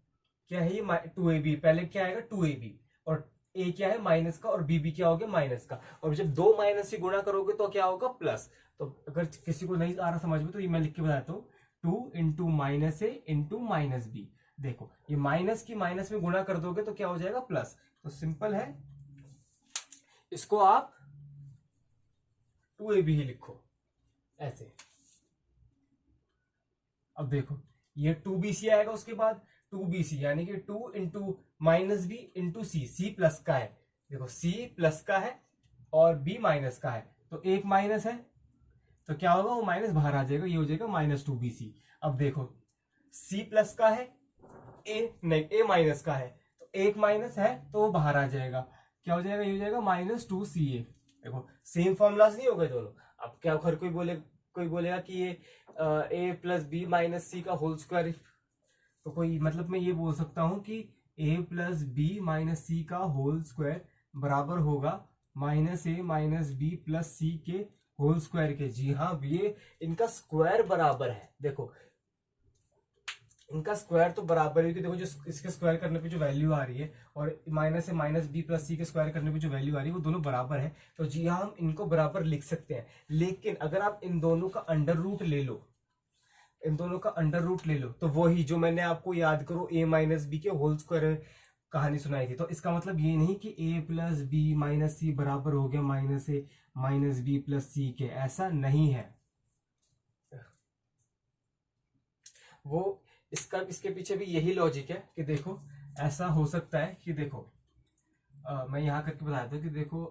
क्या है, ये 2ab, पहले क्या आएगा 2ab, और ए क्या है माइनस का, और बी क्या हो गया माइनस का। और जब दो माइनस से गुणा करोगे तो क्या होगा, प्लस। तो अगर किसी को नहीं आ रहा समझ में तो ये मैं लिख के बताता हूँ, 2 इंटू माइनस ए इंटू माइनस बी। देखो ये माइनस की माइनस में गुणा कर दोगे तो क्या हो जाएगा, प्लस। तो सिंपल है, इसको आप 2ab ही लिखो ऐसे। अब देखो ये 2bc आएगा, उसके बाद 2bc यानी कि 2 इंटू माइनस बी इंटू सी, सी प्लस का है, देखो सी प्लस का है और बी माइनस का है, तो एक माइनस है तो क्या होगा, वो माइनस बाहर आ जाएगा, ये हो जाएगा -2bc। अब देखो सी प्लस का है, ए नहीं, ए माइनस का है, तो एक माइनस है तो वो बाहर आ जाएगा, क्या हो जाएगा, ये हो जाएगा -2ca। देखो सेम फॉर्मूलाज नहीं हो गए दोनों। अब क्या हर कोई बोलेगा कि ये ए प्लस बी माइनस सी का होल स्क्वायर, तो कोई मतलब मैं ये बोल सकता हूं कि A plus b minus C का होल स्क्वायर बराबर होगा minus a minus B plus सी के होल स्क्वायर के। जी हाँ, ये इनका स्क्वायर बराबर है, देखो इनका स्क्वायर तो बराबर है, कि देखो जो इसके स्क्वायर करने पे जो वैल्यू आ रही है और minus a minus B plus सी के स्क्वायर करने पे जो वैल्यू आ रही है वो दोनों बराबर है, तो जी हाँ हम इनको बराबर लिख सकते हैं। लेकिन अगर आप इन दोनों का अंडर रूट ले लो, इन दोनों का अंडर रूट ले लो, तो वही जो मैंने आपको याद करो ए माइनस बी के होल स्क्वायर कहानी सुनाई थी, तो इसका मतलब ये नहीं कि ए प्लस बी माइनस सी बराबर हो गया minus a minus B plus सी के, ऐसा नहीं है। वो इसका इसके पीछे भी यही लॉजिक है कि देखो ऐसा हो सकता है कि देखो मैं यहां करके बताता हूँ कि देखो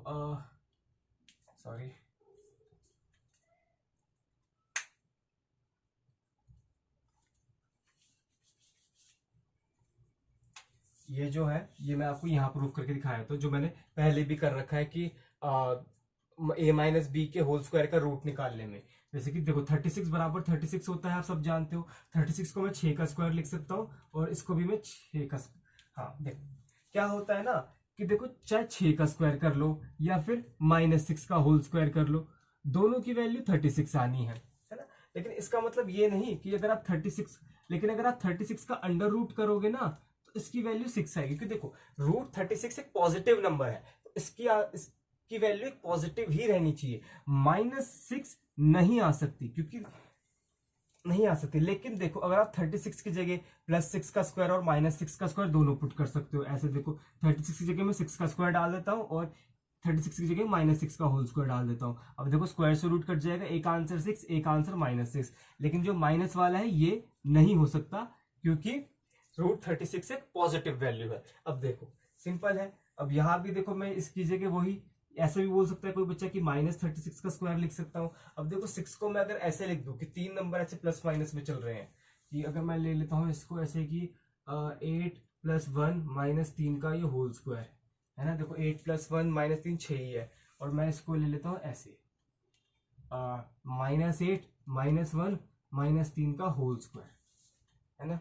सॉरी, ये जो है ये मैं आपको यहाँ प्रूफ करके दिखाया, तो जो मैंने पहले भी कर रखा है कि ए माइनस बी के होल स्क्वायर का रूट निकालने में, जैसे कि देखो 36 बराबर 36 होता है, आप सब जानते हो। 36 को मैं 6 का स्क्वायर लिख सकता हूँ और इसको भी मैं 6 का, हाँ देखो क्या होता है ना कि देखो चाहे 6 का स्क्वायर कर लो या फिर -6 का होल स्क्वायर कर लो, दोनों की वैल्यू 36 आनी है ना। लेकिन इसका मतलब ये नहीं कि अगर आप 36, लेकिन अगर आप 36 का अंडर रूट करोगे ना तो इसकी वैल्यू 6 आएगी, क्योंकि देखो √36 एक पॉजिटिव नंबर है, तो इसकी वैल्यू एक पॉजिटिव ही रहनी चाहिए, -6 नहीं आ सकती, क्योंकि नहीं आ सकती। लेकिन देखो अगर आप 36 की जगह +6 का स्क्वायर और -6 का स्क्वायर दोनों पुट कर सकते हो, ऐसे देखो 36 की जगह मैं 6 का स्क्वायर डाल देता हूँ और 36 की जगह -6 का होल स्क्वायर डाल देता हूँ। अब देखो स्क्वायर से रूट कट जाएगा, एक आंसर 6 एक आंसर -6, लेकिन जो माइनस वाला है ये नहीं हो सकता क्योंकि √36 एक पॉजिटिव वैल्यू है। अब देखो सिंपल है, अब यहाँ भी देखो मैं इसकी जगह वही ऐसे भी बोल सकता है कोई बच्चा कि -36 का स्क्वायर लिख सकता हूँ। अब देखो 6 को मैं अगर ऐसे लिख दूं कि 3 नंबर ऐसे प्लस माइनस में चल रहे हैं, कि अगर मैं ले लेता हूँ इसको ऐसे कि 8 + 1 - 3 का ये होल स्क्वायर है ना, देखो 8 + 1 - 3 6 ही है, और मैं इसको ले लेता हूँ ऐसे -8 -1 - 3 का होल स्क्वायर, है ना।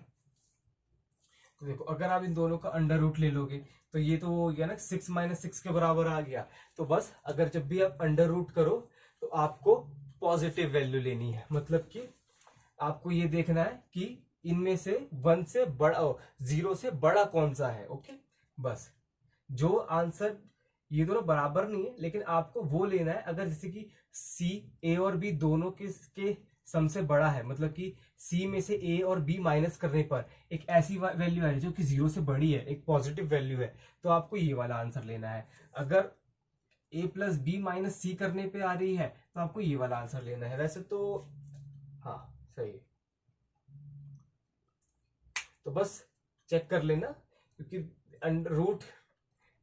तो देखो अगर आप इन दोनों का अंडर रूट ले लोगे तो ये तो हो गया ना 6 - 6 के बराबर आ गया। तो बस अगर जब भी आप अंडर रूट करो तो आपको पॉजिटिव वैल्यू लेनी है, मतलब कि आपको ये देखना है कि इनमें से 1 से बड़ा 0 से बड़ा कौन सा है। ओके, बस जो आंसर ये दोनों बराबर नहीं है लेकिन आपको वो लेना है, अगर जैसे कि सी ए और बी दोनों के सम से बड़ा है, मतलब कि सी में से ए और बी माइनस करने पर एक ऐसी वैल्यू है जो कि 0 से बड़ी है, एक पॉजिटिव वैल्यू है, तो आपको ये वाला आंसर लेना है। अगर a + b - c करने पे आ रही है तो आपको ये वाला आंसर लेना है। वैसे तो हाँ सही है, तो बस चेक कर लेना, क्योंकि रूट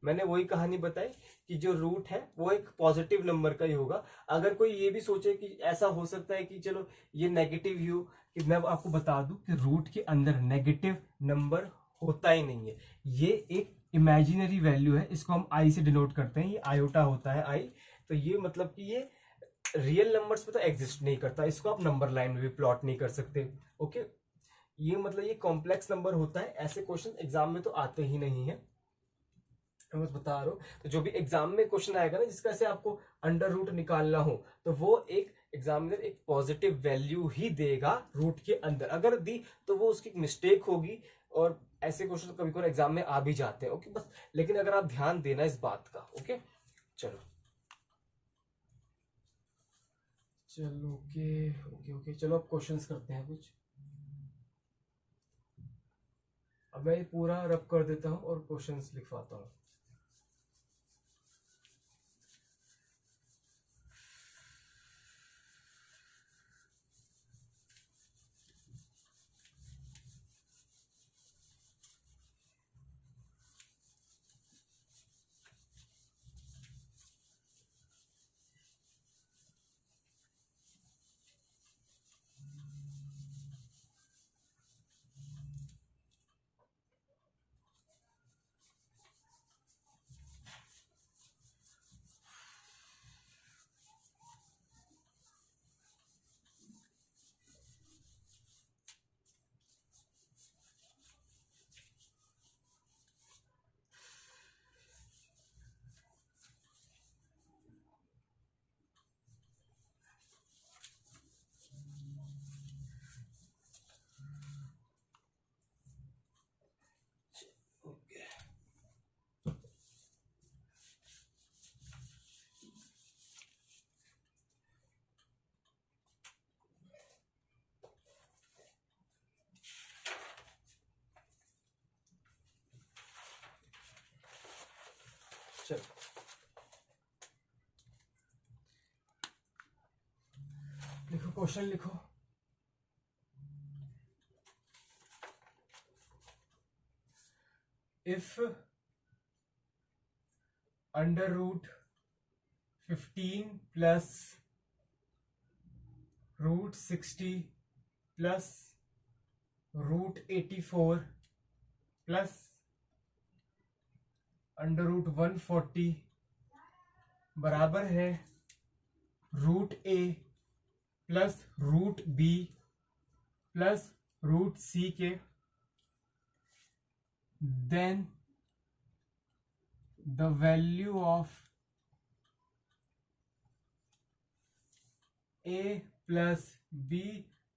मैंने वही कहानी बताई कि जो रूट है वो एक पॉजिटिव नंबर का ही होगा। अगर कोई ये भी सोचे कि ऐसा हो सकता है कि चलो ये नेगेटिव ही हो, कि मैं आपको बता दूं कि रूट के अंदर नेगेटिव नंबर होता ही नहीं है, ये एक इमेजिनरी वैल्यू है, इसको हम आई से डिनोट करते हैं, ये आयोटा होता है आई। तो ये मतलब कि ये रियल नंबर्स पे तो एग्जिस्ट नहीं करता, इसको आप नंबर लाइन में भी प्लॉट नहीं कर सकते। ओके, ये मतलब ये कॉम्प्लेक्स नंबर होता है, ऐसे क्वेश्चन एग्जाम में तो आते ही नहीं है, मैं बस बता रहा हूँ। तो जो भी एग्जाम में क्वेश्चन आएगा ना जिसका से आपको अंडर रूट निकालना हो, तो वो एक एग्जामिनर एक पॉजिटिव वैल्यू ही देगा रूट के अंदर, अगर दी तो वो उसकी मिस्टेक होगी, और ऐसे क्वेश्चन कभी कभी एग्जाम में आ भी जाते हैं। ओके बस, लेकिन अगर आप ध्यान देना इस बात का। ओके चलो चलो ओके ओके ओके, चलो अब क्वेश्चंस करते हैं कुछ। अब मैं ये पूरा रब कर देता हूँ और क्वेश्चंस लिखवाता हूँ। चलो लिखो, क्वेश्चन लिखो। If under root 15 plus root 60 plus root 84 plus under root 140 बराबर है root A plus root B plus root C के, then the value of A plus B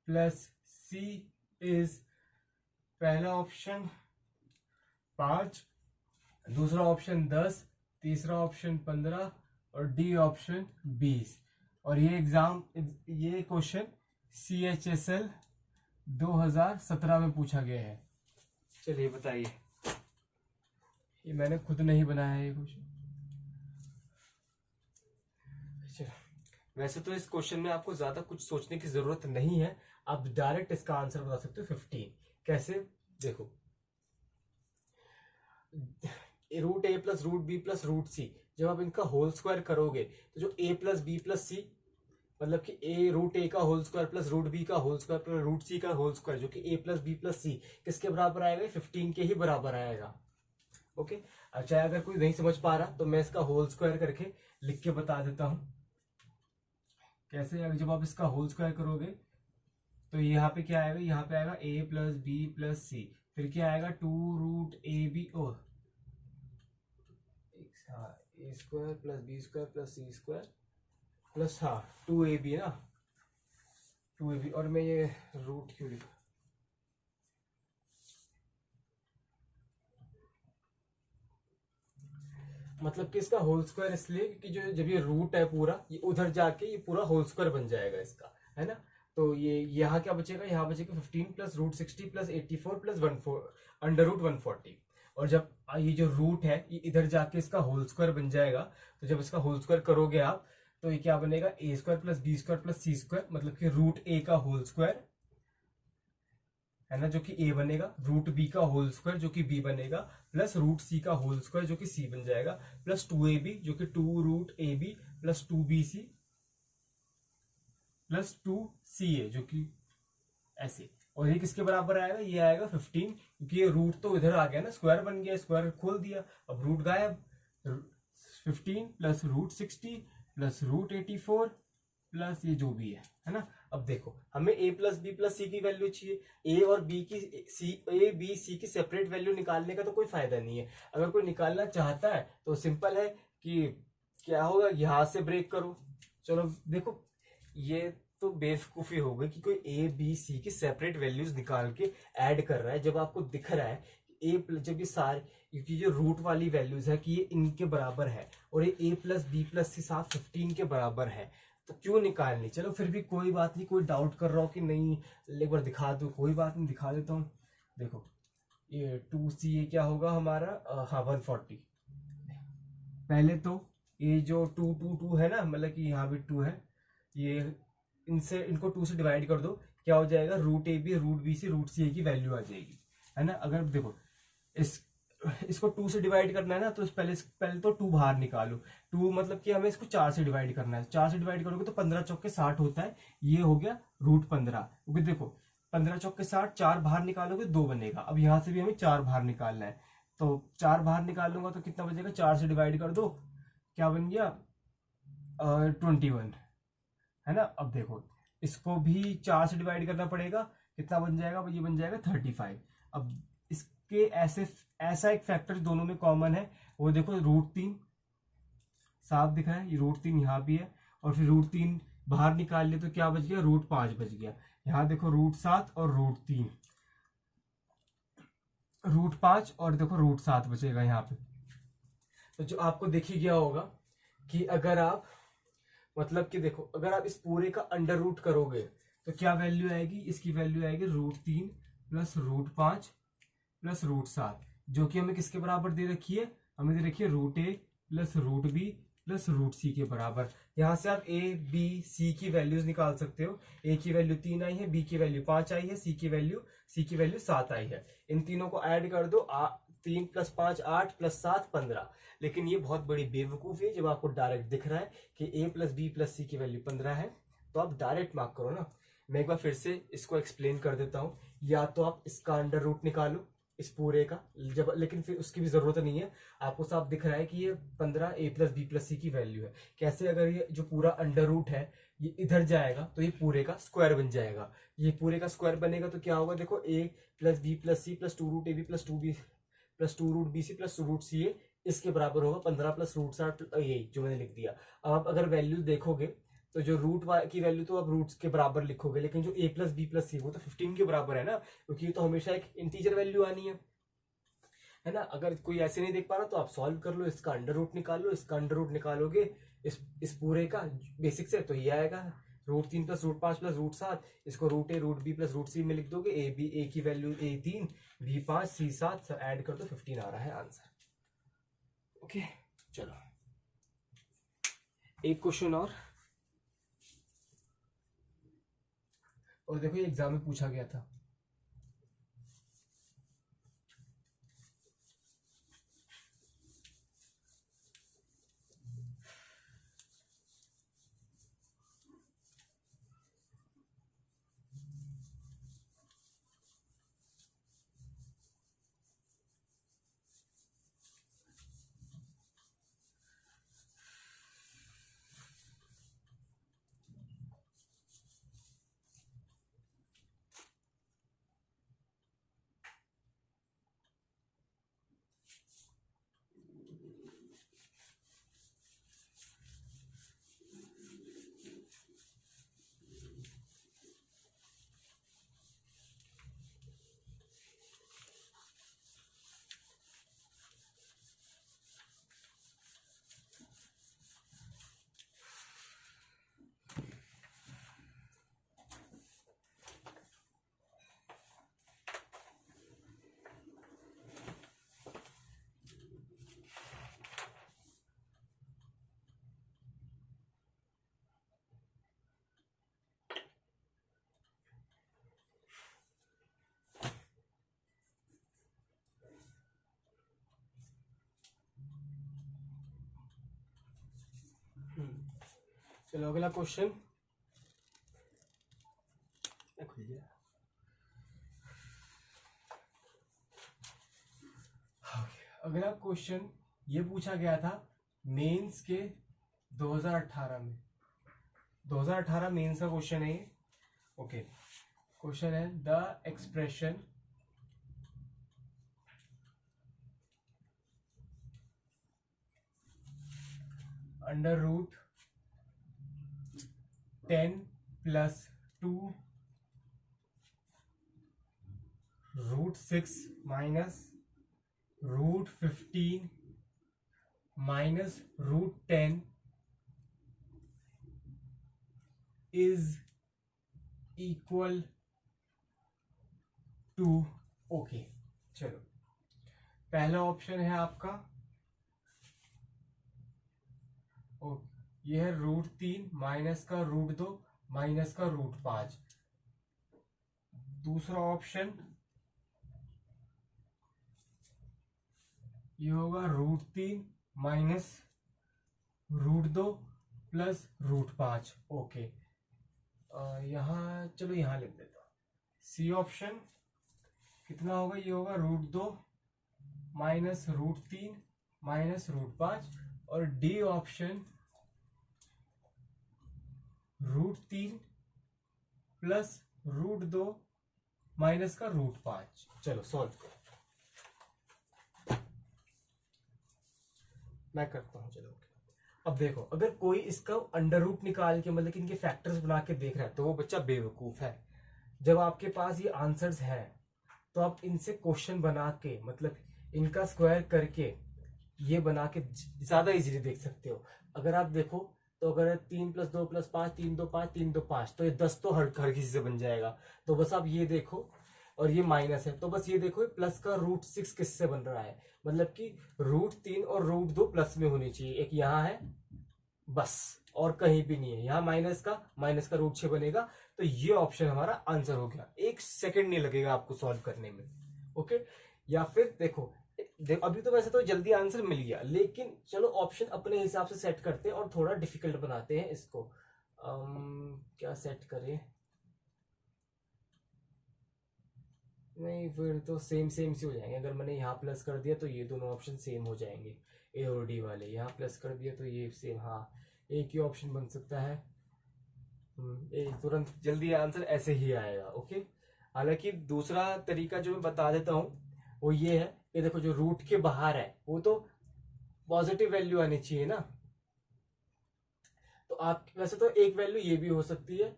plus C is, पहला ऑप्शन 5, दूसरा option 10, तीसरा option 15 और D option 20। और ये question CHSL 2017 में पूछा गया है। चलिए बताइए, ये मैंने खुद नहीं बनाया है ये क्वेश्चन। वैसे तो इस क्वेश्चन में आपको ज्यादा कुछ सोचने की जरूरत नहीं है, आप डायरेक्ट इसका आंसर बता सकते हो 15। कैसे, देखो root A plus root B plus root C, जब आप इनका होल स्क्वायर करोगे तो जो A plus B plus C, मतलब कि ए रूट ए का whole square plus root B का whole square plus root C का होल स्क्वायर, जो कि A plus B plus C किसके बराबर आएगा, 15 के ही बराबर आएगा। ओके, अच्छा अगर कोई नहीं समझ पा रहा तो मैं इसका होल स्क्वायर करके लिख के बता देता हूं कैसे। अगर जब आप इसका होल स्क्वायर करोगे तो यहाँ पे क्या आएगा, यहाँ पे आएगा A plus B plus C, फिर क्या आएगा 2 रूट ए बी, ओ A square plus B square plus C square plus 2ab है ना, 2ab। और मैं ये रूट क्यों लिखा, मतलब कि इसका होल स्क्वायर इसलिए कि जो जब ये रूट है पूरा, ये उधर जाके ये पूरा होल स्क्वायर बन जाएगा इसका, है ना। तो ये यहाँ क्या बचेगा, यहाँ बचेगा 15 plus root 60 plus 84 plus 14 under root 140। और जब ये जो रूट है ये इधर जाके इसका होल स्क्वायर बन जाएगा, तो जब इसका होल स्क्वायर करोगे आप तो ये क्या बनेगा, A square plus B square plus C square, मतलब कि रूट ए का होल स्क्वायर, है ना, जो कि a बनेगा, रूट b का होल स्क्वायर जो कि b बनेगा, प्लस रूट c का होल स्क्वायर जो कि c बन जाएगा, प्लस 2ab जो कि 2 root A B plus 2bc plus 2ca जो कि ऐसे। और ये किसके बराबर आएगा, ये आएगा 15, क्योंकि ये रूट तो इधर आ गया ना, स्क्वायर बन गया, स्क्वायर खोल दिया, अब रूट गायब। 15 plus root 60 plus root 84 plus ये जो भी है ना। अब देखो हमें a plus B plus C की वैल्यू चाहिए, ए और बी की ए बी सी की सेपरेट वैल्यू निकालने का तो कोई फायदा नहीं है। अगर कोई निकालना चाहता है तो सिंपल है कि क्या होगा, यहां से ब्रेक करो। चलो देखो, ये तो बेवकूफी हो गई कि कोई ए बी सी की सेपरेट वैल्यूज निकाल के ऐड कर रहा है, जब आपको दिख रहा है जब ये सारे, क्योंकि जो रूट वाली वैल्यूज है कि ये इनके बराबर है और ये a प्लस बी प्लस सी साथ 15 के बराबर है, तो क्यों निकालनी। चलो फिर भी कोई बात नहीं, कोई डाउट कर रहा हो कि नहीं एक बार दिखा दो, कोई बात नहीं दिखा देता हूँ। देखो ये 2c ये क्या होगा हमारा, हाँ 140। पहले तो ये जो 2 है ना, मतलब कि यहाँ भी 2 है, ये इनसे इनको 2 से डिवाइड कर दो, क्या हो जाएगा, root A B root B C root C A की वैल्यू आ जाएगी, है ना। अगर देखो इसको 2 से डिवाइड करना है ना, तो पहले तो 2 बाहर निकालो। 2 मतलब कि हमें इसको 4 से डिवाइड करना है, 4 से डिवाइड करोगे तो 15 चौके 60 होता है, ये हो गया रूट 15। क्योंकि देखो 15 चौके 60, 4 बाहर निकालोगे 2 बनेगा। अब यहाँ से भी हमें 4 बाहर निकालना है, तो 4 बाहर निकालूंगा तो कितना बचेगा, 4 से डिवाइड कर दो, क्या बन गया 21, है ना। अब देखो इसको भी 4 से डिवाइड करना पड़ेगा, कितना बन जाएगा, ये बन जाएगा 35। अब इसके ऐसा एक फैक्टर दोनों में कॉमन है, वो देखो रूट 3 साफ दिख रहा है, ये रूट 3 यहाँ भी है, और फिर रूट 3 बाहर निकाल लिया तो क्या बच गया, रूट 5 बच गया। यहाँ देखो रूट 7 और रूट 3, रूट 5 और देखो रूट 7 बचेगा यहाँ पे। तो जो आपको दिख ही गया होगा कि अगर आप, मतलब कि देखो अगर आप इस पूरे का अंडर रूट करोगे तो क्या वैल्यू आएगी, इसकी वैल्यू आएगी root 3 plus root 5 plus root 7, जो कि हमें किसके बराबर दे रखी है, हमें दे रखी है root A plus root B plus root C के बराबर। यहां से आप ए बी सी की वैल्यूज निकाल सकते हो। ए की वैल्यू 3 आई है, बी की वैल्यू 5 आई है, सी की वैल्यू 7 आई है। इन तीनों को ऐड कर दो, 3 प्लस 5 8 प्लस 7 15। लेकिन ये बहुत बड़ी बेवकूफी है, जब आपको डायरेक्ट दिख रहा है कि A plus B plus C की वैल्यू 15 है तो आप डायरेक्ट मार्क करो ना। मैं एक बार फिर से इसको एक्सप्लेन कर देता हूँ। या तो आप इसका अंडर रूट निकालो इस पूरे का, जब लेकिन फिर उसकी भी जरूरत नहीं है, आपको साफ दिख रहा है कि ये 15 ए प्लस बी प्लस सी की वैल्यू है। कैसे, अगर ये जो पूरा अंडर रूट है ये इधर जाएगा तो ये पूरे का स्क्वायर बन जाएगा। ये पूरे का स्क्वायर बनेगा तो क्या होगा, देखो A plus B plus C plus 2 root A B plus 2 B plus 2 root B C plus 2 root C A, इसके बराबर होगा 15 प्लस रूट 60, ये जो मैंने लिख दिया। अब आप अगर वैल्यू देखोगे तो जो रूट की वैल्यू तो आप रूट्स के बराबर लिखोगे, लेकिन जो ए प्लस बी प्लस सी वो तो 15 के बराबर है ना, क्योंकि ये तो हमेशा एक इंटीजर वैल्यू आनी है ना। अगर कोई ऐसे नहीं देख पा रहा तो आप सॉल्व कर लो, इसका अंडर रूट निकाल लो, इसका अंडर रूट निकालोगे इस पूरे का बेसिक से, तो ये आएगा root 3 plus root 5 plus root 7। इसको root A root B plus root C में लिख दोगे, ए की value A 3 B 5 C 7 add कर दो, 15 आ रहा है आंसर। ओके चलो एक क्वेश्चन और देखो ये एग्जाम में पूछा गया था। चलो अगला क्वेश्चन खुल गया। अगला क्वेश्चन ये पूछा गया था मेंस के 2018 में, 2018 मेंस का क्वेश्चन है ये। ओके, क्वेश्चन है the expression under root 10 plus 2 root 6 minus root 15 minus root 10 is equal to. Okay, चलो पहला ऑप्शन है आपका ये है रूट 3 माइनस का रूट 2 माइनस का रूट 5। दूसरा ऑप्शन ये होगा root 3 minus root 2 plus root 5। Okay, यहाँ चलो यहाँ लिख देता हूँ। सी ऑप्शन कितना होगा, ये होगा root 2 minus root 3 minus root 5, और D option root 3 plus root 2 minus का रूट 5। चलो सॉल्व करो, मैं करता हूं। चलो अब देखो, अगर कोई इसका अंडर रूट निकाल के मतलब कि इनके फैक्टर्स बना के देख रहा है तो वो बच्चा बेवकूफ है। जब आपके पास ये आंसर्स है तो आप इनसे क्वेश्चन बना के मतलब इनका स्क्वायर करके ये बना के ज्यादा इजीली देख सकते हो। अगर आप देखो तो अगर 3 + 2 + 5 3 2 5 3 2 5 तो ये 10 तो हर किसी से बन जाएगा। तो बस आप ये देखो, और ये माइनस है तो बस ये देखो प्लस का रूट 6 किससे बन रहा है, मतलब कि रूट 3 और रूट 2 प्लस में होनी चाहिए। एक यहाँ है बस, और कहीं भी नहीं है। यहाँ माइनस का रूट 6 बनेगा। तो ये ऑप्शन हमारा आंसर हो गया। 1 सेकंड नहीं लगेगा आपको सॉल्व करने में। ओके, या फिर देखो अभी तो वैसे तो जल्दी आंसर मिल गया, लेकिन चलो ऑप्शन अपने हिसाब से सेट करते हैं और थोड़ा डिफिकल्ट बनाते हैं इसको। क्या सेट करें, नहीं फिर तो सेम सेम से हो जाएंगे। अगर मैंने यहाँ प्लस कर दिया तो ये दोनों ऑप्शन सेम हो जाएंगे, ए और डी वाले। यहाँ प्लस कर दिया तो ये सेम, हाँ एक ही ऑप्शन बन सकता है। तुरंत जल्दी आंसर ऐसे ही आएगा। ओके, हालांकि दूसरा तरीका जो मैं बता देता हूँ वो ये है कि देखो जो रूट के बाहर है वो तो पॉजिटिव वैल्यू आनी चाहिए ना। तो आप वैसे तो एक वैल्यू ये भी हो सकती है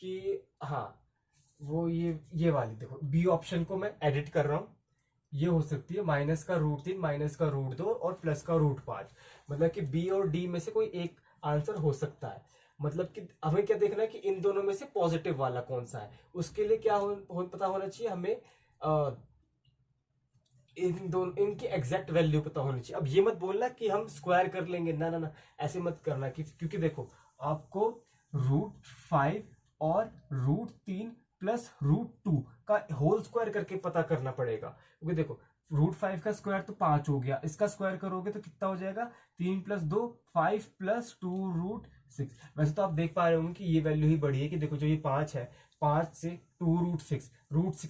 कि हाँ वो ये वाली देखो बी ऑप्शन को मैं एडिट कर रहा हूं, ये हो सकती है माइनस का रूट 3 माइनस का रूट 2 और प्लस का रूट 5। मतलब कि बी और डी में से कोई एक आंसर हो सकता है। मतलब कि हमें क्या देखना है कि इन दोनों में से पॉजिटिव वाला कौन सा है। उसके लिए क्या पता होना चाहिए हमें, इनकी एग्जैक्ट वैल्यू पता होनी चाहिए। अब ये मत बोलना कि हम स्क्वायर कर लेंगे, ना ना ना ऐसे मत करना क्योंकि देखो आपको रूट 5 और रूट 3 प्लस रूट 2 का होल स्क्वायर करके पता करना पड़ेगा। क्योंकि देखो रूट 5 का स्क्वायर तो 5 हो गया, इसका स्क्वायर करोगे तो कितना हो जाएगा 3 + 2 5 + 2 रूट 6। वैसे तो आप देख पा रहे होंगे कि ये वैल्यू ही बड़ी है कि देखो जो ये 5 है 5 से 2 रूट 6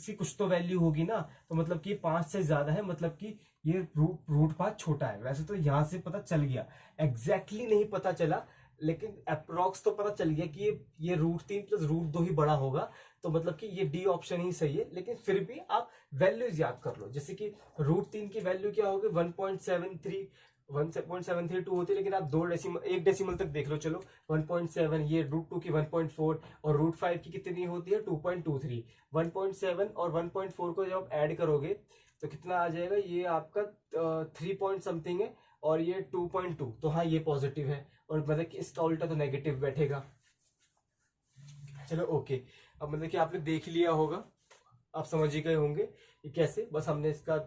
की कुछ तो वैल्यू होगी ना। तो मतलब कि 5 से ज्यादा है, मतलब कि ये रूट 5 छोटा है। वैसे तो यहां से पता चल गया, एग्जैक्टली नहीं पता चला लेकिन अप्रोक्स तो पता चल गया कि ये रूट 3 प्लस रूट 2 ही बड़ा होगा। तो मतलब कि ये डी ऑप्शन ही सही है। लेकिन फिर भी आप वैल्यूज याद कर लो, जैसे कि रूट 3 की वैल्यू क्या होगी 1.732 होती है, लेकिन आप एक डेसिमल तक देख लो। चलो 1.7, ये रूट 2 की 1.4 और रूट 5 की कितनी होती है 2.23। 1.7 और 1.4 को जब आप ऐड करोगे तो कितना आ जाएगा, ये आपका 3 पॉइंट समथिंग है और ये 2.2। तो हाँ ये पॉजिटिव है, और मतलब कि इसका उल्टा तो नेगेटिव बैठेगा। चलो ओके, अब मतलब कि आपने देख लिया होगा, आप समझ ही गए होंगे कि कैसे। बस हमने इसका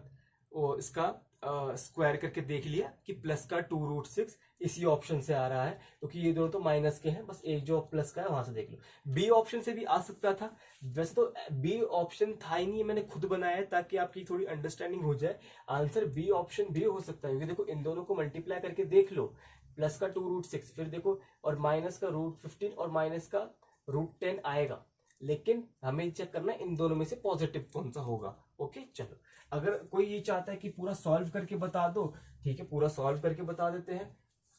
स्क्वायर करके देख लिया कि प्लस का 2 रूट 6 इसी ऑप्शन से आ रहा है, क्योंकि ये दोनों तो माइनस के हैं। बस एक जो प्लस का है वहां से देख लो। बी ऑप्शन से भी आ सकता था, वैसे तो बी ऑप्शन था ही नहीं, मैंने खुद बनाया है ताकि आपकी थोड़ी अंडरस्टैंडिंग हो जाए। आंसर बी ऑप्शन भी हो सकता है, क्योंकि देखो इन दोनों को मल्टीप्लाई करके देख लो, प्लस का 2√6, फिर देखो और माइनस का √15 और माइनस का √10 आएगा, लेकिन हमें चेक करना है इन दोनों में से पॉजिटिव कौन सा होगा। ओके चलो, अगर कोई ये चाहता है कि पूरा सॉल्व करके बता दो, ठीक है पूरा सॉल्व करके बता देते हैं।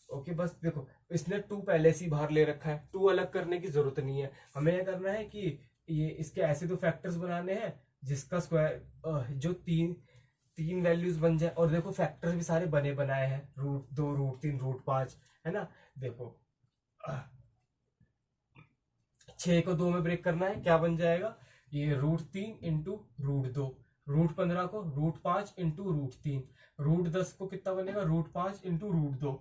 ओके बस देखो इसने 2 पहले से ही बाहर ले रखा है, 2 अलग करने की जरूरत नहीं है। हमें यह करना है कि ये इसके ऐसे दो फैक्टर्स बनाने हैं जिसका स्क्वायर जो तीन वैल्यूज बन जाए। और देखो फैक्टर्स भी सारे बने बनाए हैं, √2 √3 √5, है ना। देखो 6 को 2 में ब्रेक करना है, क्या बन जाएगा ये √3 इंटू √2, √15 को √5 इंटू √3, √10 को कितना बनेगा √5 इंटू √2,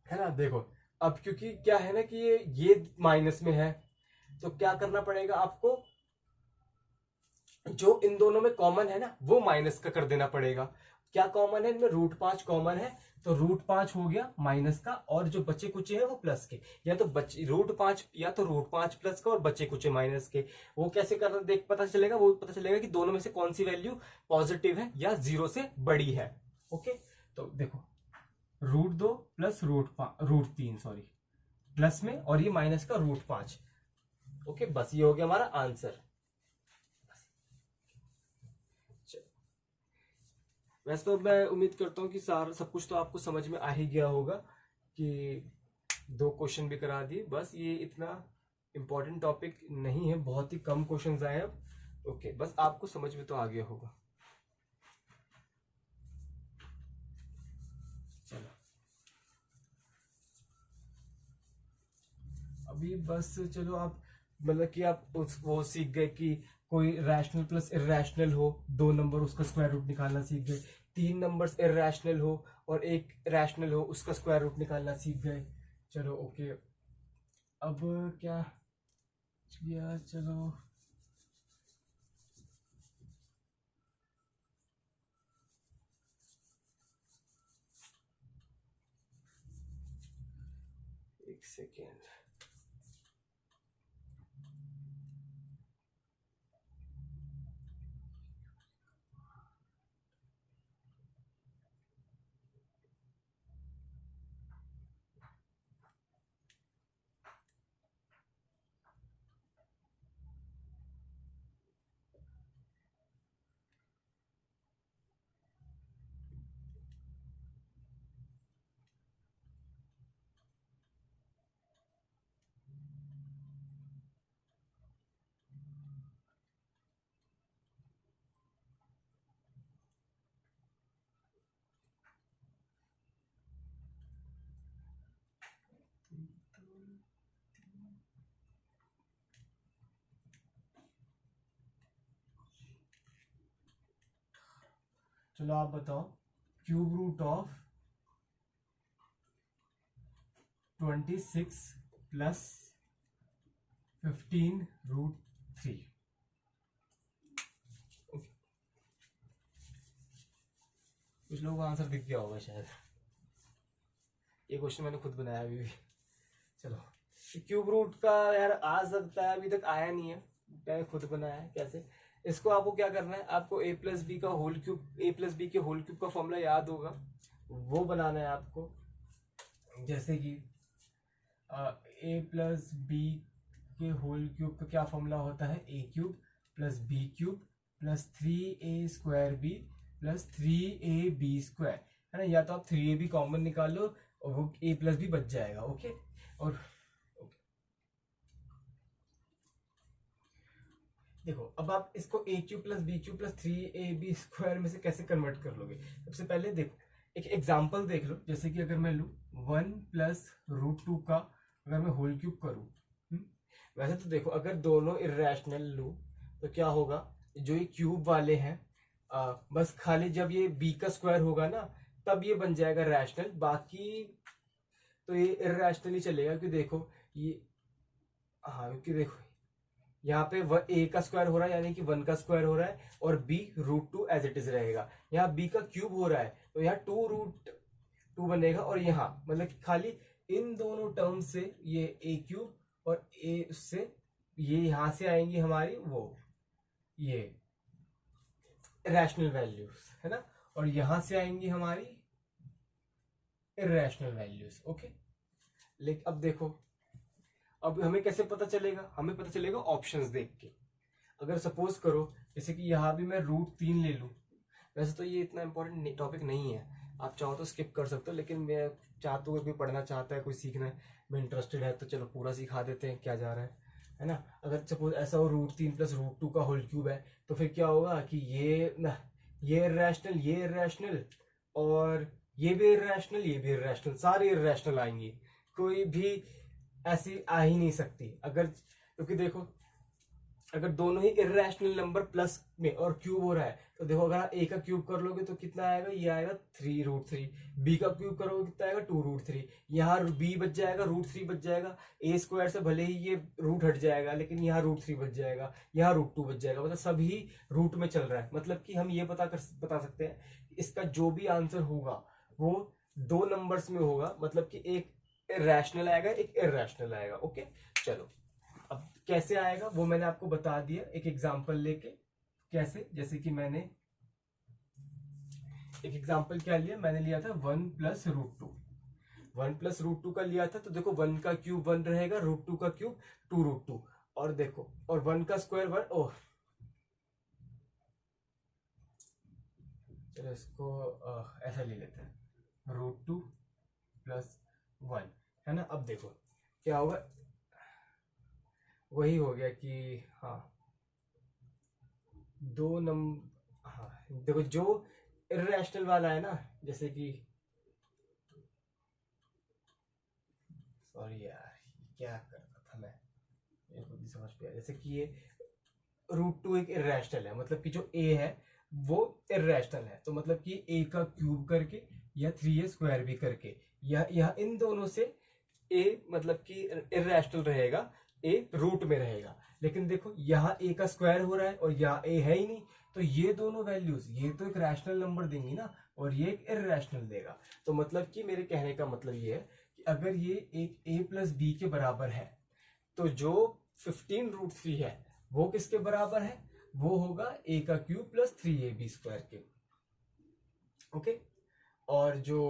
है ना। देखो अब क्योंकि क्या है ना कि ये माइनस में है, तो क्या करना पड़ेगा आपको, जो इन दोनों में कॉमन है ना वो माइनस का कर देना पड़ेगा। क्या कॉमन है इनमें, √5 कॉमन है, तो √5 हो गया माइनस का, और जो बचे कुचे हैं वो प्लस के, या तो बचे √5 या तो √5 प्लस का और बचे कुचे माइनस के। वो कैसे करना देख पता चलेगा, वो पता चलेगा कि दोनों में से कौन सी वैल्यू पॉजिटिव है या 0 से बड़ी है। ओके तो देखो √2 प्लस √3 सॉरी प्लस में, और ये माइनस का √5। ओके बस ये हो गया हमारा आंसर। वैसे तो मैं उम्मीद करता हूँ कि सारा सब कुछ तो आपको समझ में आ ही गया होगा, कि 2 क्वेश्चन भी करा दिए, बस ये इतना इम्पोर्टेंट टॉपिक नहीं है, बहुत ही कम क्वेश्चंस आए हैं। ओके बस आपको समझ में तो आ गया होगा। चलो अभी बस चलो आप मतलब कि आप वो सीख गए कि कोई रैशनल प्लस इर्रेशनल हो, 2 नंबर उसका स्क्वायर रूट निकालना सीख गए, 3 नंबर्स इर्रेशनल हो और 1 रैशनल हो उसका स्क्वायर रूट निकालना सीख गए। चलो ओके अब क्या किया, चलो एक सेकेंड। चलो आप बताओ, क्यूब रूट ऑफ 26 प्लस 15√3। कुछ लोगों को आंसर दिख गया होगा शायद, ये क्वेश्चन मैंने खुद बनाया अभी भी। चलो क्यूब रूट का यार आ सकता है, अभी तक आया नहीं है, मैंने खुद बनाया है। कैसे, इसको आपको क्या करना है, आपको a प्लस बी का whole cube, a plus b के होल क्यूब का फॉर्मूला याद होगा, वो बनाना है आपको। जैसे कि a प्लस बी के होल क्यूब का क्या फॉर्मूला होता है, a cube plus b cube plus 3a² b plus 3ab², है ना। या तो आप 3ab कॉमन निकाल लो और वो a प्लस बी बच जाएगा। ओके और देखो अब आप इसको a³ plus b³ plus 3ab² में से कैसे कन्वर्ट कर लोगे। सबसे पहले देखो एक एग्जांपल देख लो, जैसे कि अगर मैं लूँ 1 प्लस √2 का अगर मैं होल क्यूब करूँ, वैसे तो देखो अगर दोनों इर्रेशनल लूँ तो क्या होगा, जो ये क्यूब वाले हैं बस खाली जब ये b का स्क्वायर होगा ना तब ये बन जाएगा रैशनल, बाकी तो ये इर्रेशनल ही चलेगा। क्योंकि देखो ये क्योंकि देखो यहाँ पे a का स्क्वायर हो रहा है यानी कि 1 का स्क्वायर हो रहा है, और b √2 एज इट इज रहेगा। यहाँ b का क्यूब हो रहा है तो यहाँ 2√2 बनेगा, और यहाँ मतलब कि खाली इन दोनों टर्म से ये a³ और a उससे ये यहाँ से आएंगी हमारी वो ये रैशनल वैल्यूज, है ना, और यहाँ से आएंगी हमारी इरेशनल वैल्यूज। ओके, लेकिन अब देखो, अब हमें कैसे पता चलेगा, हमें पता चलेगा ऑप्शंस देख के। अगर सपोज करो जैसे कि यहाँ भी मैं √3 ले लूँ, वैसे तो ये इतना इंपॉर्टेंट टॉपिक नहीं है, आप चाहो तो स्किप कर सकते हो, लेकिन मैं चाहता हूँ कोई पढ़ना चाहता है, कोई सीखना में इंटरेस्टेड है, तो चलो पूरा सिखा देते हैं, क्या जा रहा है ना। अगर सपोज ऐसा हो √3 + √2 का होल क्यूब है, तो फिर क्या होगा कि ये ना, ये इरेशनल और ये भी इरेशनल, ये भी इरेशनल, सारे इरेशनल आएंगी, कोई भी ऐसी आ ही नहीं सकती। अगर, क्योंकि देखो अगर दोनों ही इरेशनल नंबर प्लस में और क्यूब हो रहा है, तो देखो अगर आप ए का क्यूब कर लोगे तो कितना आएगा, ये आएगा 3√3, बी का क्यूब करोगे कितना आएगा 2√3, यहाँ बी बच जाएगा, √3 बच जाएगा, ए स्क्वायर से भले ही ये रूट हट जाएगा, लेकिन यहाँ √3 बच जाएगा, यहाँ √2 बच जाएगा, मतलब सभी रूट में चल रहा है। मतलब कि हम ये बता सकते हैं इसका जो भी आंसर होगा वो 2 नंबर्स में होगा, मतलब कि एक रैशनल आएगा, एक इरेशनल आएगा। ओके, चलो अब कैसे आएगा वो मैंने आपको बता दिया एक एग्जांपल लेके। कैसे, जैसे कि मैंने एक एग्जांपल क्या लिया, मैंने लिया था 1 + √2, 1 + √2 का लिया था, तो देखो 1 का क्यूब 1 रहेगा, √2 का क्यूब 2√2, और देखो और 1 का स्क्वायर 1, ओह चलो इसको ऐसा ले लेते हैं, √2 + 1, है ना। अब देखो क्या होगा, वही हो गया कि हाँ 2 नंबर, हाँ देखो जो इरेशनल वाला है ना, जैसे कि सॉरी यार क्या कर रहा था मैं, मेरे को भी समझ पे आया, जैसे कि ये √2 एक इरेशनल है, मतलब कि जो ए है वो इरेशनल है, तो मतलब कि ए का क्यूब करके या 3a² भी करके, या इन दोनों से ए मतलब कि इरेशनल रहेगा, ए रूट में रहेगा। लेकिन देखो यहाँ ए का स्क्वायर हो रहा है और यहाँ ए है ही नहीं, तो ये दोनों वैल्यूज, ये तो एक रैशनल नंबर देंगी ना, और ये एक इरेशनल देगा। तो मतलब कि मेरे कहने का मतलब ये है कि अगर ये एक a + b के बराबर है, तो जो 15√3 है वो किसके बराबर है, वो होगा a का क्यूब + 3ab² के। ओके, और जो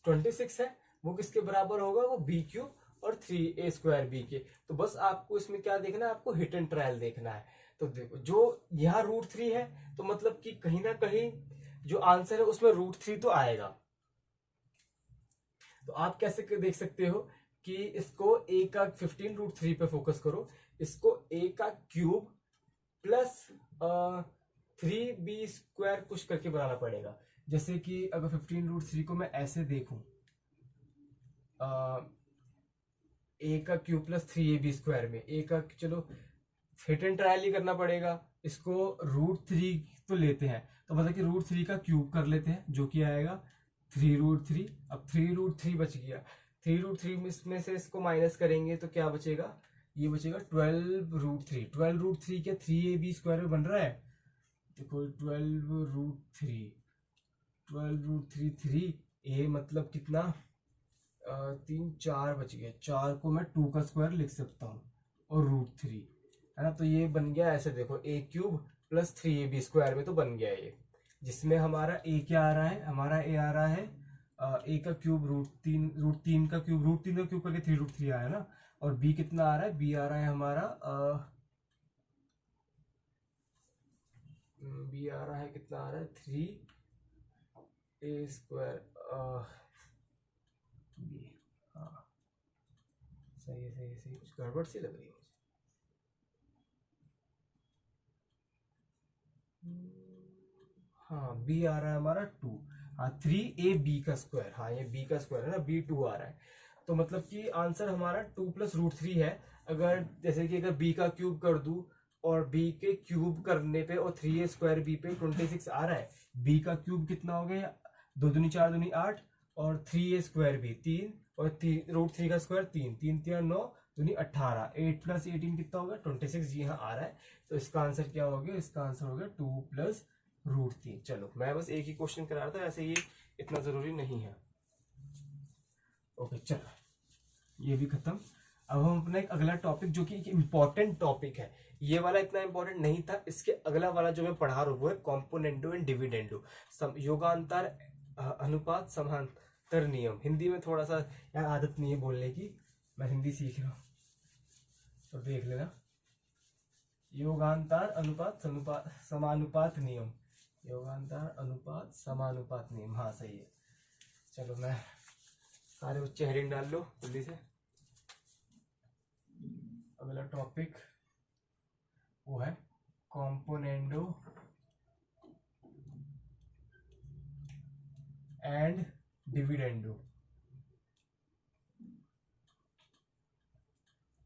26 है वो किसके बराबर होगा, वो b³ और 3a² b के। तो बस आपको इसमें क्या देखना है, आपको हिट एंड ट्रायल देखना है। तो देखो जो यहाँ √3 है, तो मतलब कि कहीं ना कहीं जो आंसर है उसमें √3 तो आएगा। तो आप कैसे देख सकते हो कि इसको a का 15√3 पे फोकस करो, इसको a का क्यूब प्लस 3b² कुछ करके बनाना पड़ेगा। जैसे कि अगर 15√3 को मैं ऐसे देखूं, a का क्यूब + 3ab² में a का, चलो हिट एंड ट्रायल ही करना पड़ेगा, इसको √3 तो लेते हैं, तो मतलब कि √3 का क्यूब कर लेते हैं, जो कि आएगा 3√3। अब 3√3 बच गया, 3√3 में से इसको माइनस करेंगे तो क्या बचेगा, ये बचेगा 12√3। 12√3 क्या 3ab² में बन रहा है, देखो 12√3, 12√3 3 a मतलब कितना, 3 4 बच गया, 4 को मैं 2 का स्क्वायर लिख सकता हूँ और √3, है ना। तो ये बन गया ऐसे, देखो a³ + 3ab² में तो बन गया ये, जिसमें हमारा a क्या आ रहा है, हमारा a आ रहा है a का क्यूब √3 का क्यूब, √3 का क्यूब करके 3√3 आया ना, और b कितना आ रहा है, b आ रहा है हमारा b आ रहा है, कितना आ रहा है 3a², हाँ सही है, सही है, सही, कुछ गड़बड़ सी लग रही है मुझे। हाँ b आ रहा है हमारा 2, हाँ 3ab², हाँ ये b का स्क्वायर है ना, b2 आ रहा है। तो मतलब कि आंसर हमारा 2 + √3 है। अगर जैसे कि अगर b का क्यूब कर दूं और b के क्यूब करने पे और 3a² b पे 26 आ रहा है, b का क्यूब कितना हो गया, 2 दूनी 4 दूनी 8, और 3a² b 3, और √3 का स्क्वायर 3, 3 3 9 दूनी 18, 8 + 18 कितना होगा 26, यहाँ आ रहा है। तो इसका आंसर क्या हो गया, इसका आंसर हो गया 2 + √3। चलो मैं बस एक ही क्वेश्चन करा रहा था, ऐसे ये इतना जरूरी नहीं है। ओके चलो ये भी खत्म। अब हम अपना एक अगला टॉपिक, जो कि एक इम्पॉर्टेंट टॉपिक है, ये वाला इतना इम्पोर्टेंट नहीं था, इसके अगला वाला जो मैं पढ़ा रहा हूँ वो है कॉम्पोनेंटो एंड डिविडेंडो, योगांतर अनुपात योगांतर नियम, हिंदी में थोड़ा सा यार आदत नहीं है बोलने की, मैं हिंदी सीख रहा हूँ तो देख लेना। योगांतर अनुपात समानुपात नियम, योगांतर अनुपात समानुपात नियम, हाँ सही है। चलो मैं सारे बच्चे हेडिंग डाल लो जल्दी से। अगला टॉपिक वो है कॉम्पोनेंडो एंड डिविडेंडो।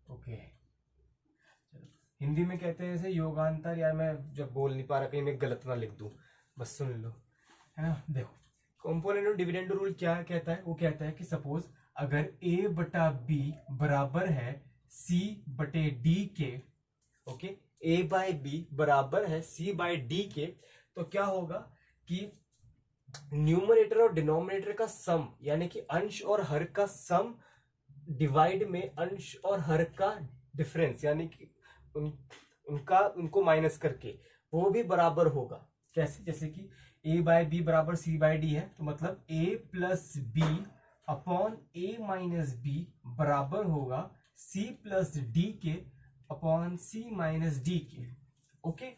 ओके चलो, हिंदी में कहते हैं जैसे योगांतर, यार मैं जब बोल नहीं पा रहा कहीं मैं गलत ना लिख दूं, बस सुन लो, है ना। देखो कॉम्पोनेंट और डिविडेंड रूल क्या कहता है, वो कहता है कि सपोज अगर a बटा b बराबर है c बटे d के, ओके, a बाय b बराबर है c बाय d के, तो क्या होगा कि न्यूमरेटर और डिनोमिनेटर का सम, यानी कि अंश और हर का सम डिवाइड में अंश और हर का डिफरेंस, यानी कि उनको माइनस करके वो भी बराबर होगा। कैसे, जैसे कि a बाय बी बराबर c बाय डी है, तो मतलब a plus b upon a minus b बराबर होगा c प्लस डी के अपॉन c माइनस डी के। ओके,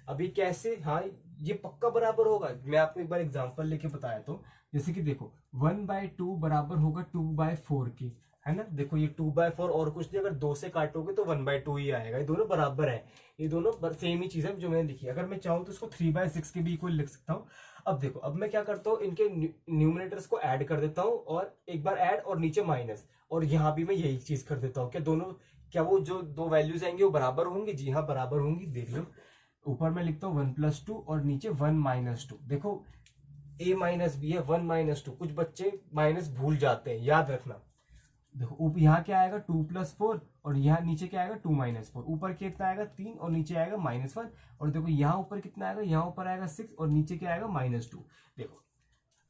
अभी कैसे, हाँ ये पक्का बराबर होगा। मैं आपको एक बार एग्जांपल लेके बताया तो, जैसे कि देखो 1/2 बराबर होगा 2/4 के, है ना। देखो ये 2/4 और कुछ नहीं, अगर 2 से काटोगे तो 1/2 ही आएगा। ये दोनों बराबर है, ये दोनों सेम ही चीज है जो मैंने लिखी है। अगर मैं चाहूँ तो इसको 3/6 के भी इक्वल लिख सकता हूँ। अब देखो, अब मैं क्या करता हूँ, इनके न्यूमिनेटर्स को ऐड कर देता हूँ, और एक बार ऐड और नीचे माइनस, और यहाँ भी मैं यही चीज कर देता हूँ। क्या दोनों, क्या वो जो दो वैल्यूज आएंगे वो बराबर होंगे? जी हाँ बराबर होंगी। देख लो ऊपर मैं लिखता हूँ 1+2 और नीचे 1-2। देखो a माइनस बी है 1-2, कुछ बच्चे माइनस भूल जाते हैं, याद रखना। देखो यहाँ क्या आएगा 2+4, और यहाँ नीचे क्या आएगा 2-4। ऊपर कितना आएगा 3 और नीचे आएगा -1, और देखो यहाँ ऊपर कितना आएगा, यहाँ ऊपर आएगा 6 और नीचे क्या आएगा -2। देखो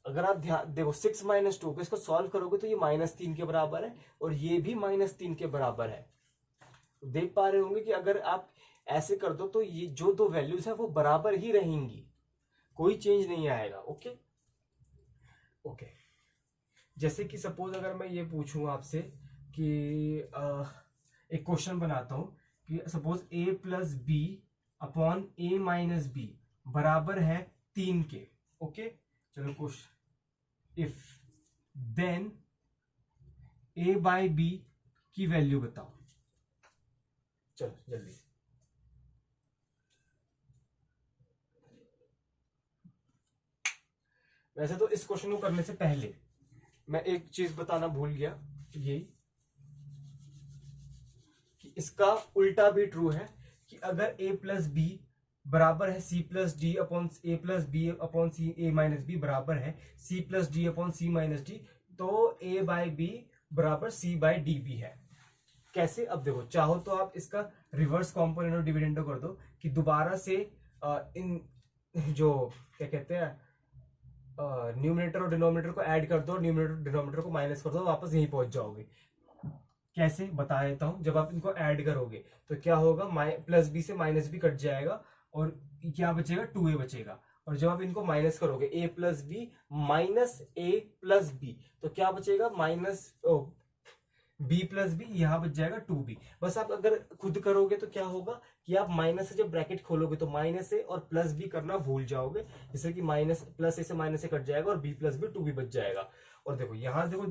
अगर आप ध्यान देखो 6 - 2 को इसको सॉल्व करोगे तो ये -3 के बराबर है, और ये भी -3 के बराबर है। देख पा रहे होंगे कि अगर आप ऐसे कर दो तो ये जो दो वैल्यूज है वो बराबर ही रहेंगी, कोई चेंज नहीं आएगा। ओके ओके, जैसे कि सपोज अगर मैं ये पूछूं आपसे कि एक क्वेश्चन बनाता हूं कि suppose a plus b upon a minus b बराबर है 3 के। ओके चलो question, if then a by b की वैल्यू बताओ। चलो जल्दी से। वैसे तो इस क्वेश्चन को करने से पहले मैं एक चीज बताना भूल गया, यही कि इसका उल्टा भी ट्रू है कि अगर a प्लस बी बराबर है c plus d upon a plus b upon c, a minus b बराबर है c plus d upon c minus d, तो a बाय बी बराबर c बाय डी भी है। कैसे? अब देखो, चाहो तो आप इसका रिवर्स कॉम्पोनेंट और डिविडेंडो कर दो कि दोबारा से इन जो क्या कहते हैं न्यूमरेटर और डिनोमिनेटर को ऐड कर दो और न्यूमरेटर डिनोमिनेटर को माइनस कर दो, वापस यहीं पहुंच जाओगे। कैसे बता देता हूं। जब आप इनको ऐड करोगे तो क्या होगा, प्लस बी से माइनस बी कट जाएगा और क्या बचेगा 2a बचेगा। और जब आप इनको माइनस करोगे a plus b minus a plus b, तो क्या बचेगा माइनस b प्लस बी, यहां बच जाएगा 2b। बस आप अगर खुद करोगे तो क्या होगा कि आप माइनस से जब ब्रैकेट खोलोगे तो माइनस ए और प्लस बी करना भूल जाओगे, जैसे कि माइनस प्लस ए से माइनस ए कट जाएगा और b प्लस बी 2b बच जाएगा। और देखो यहाँ देखो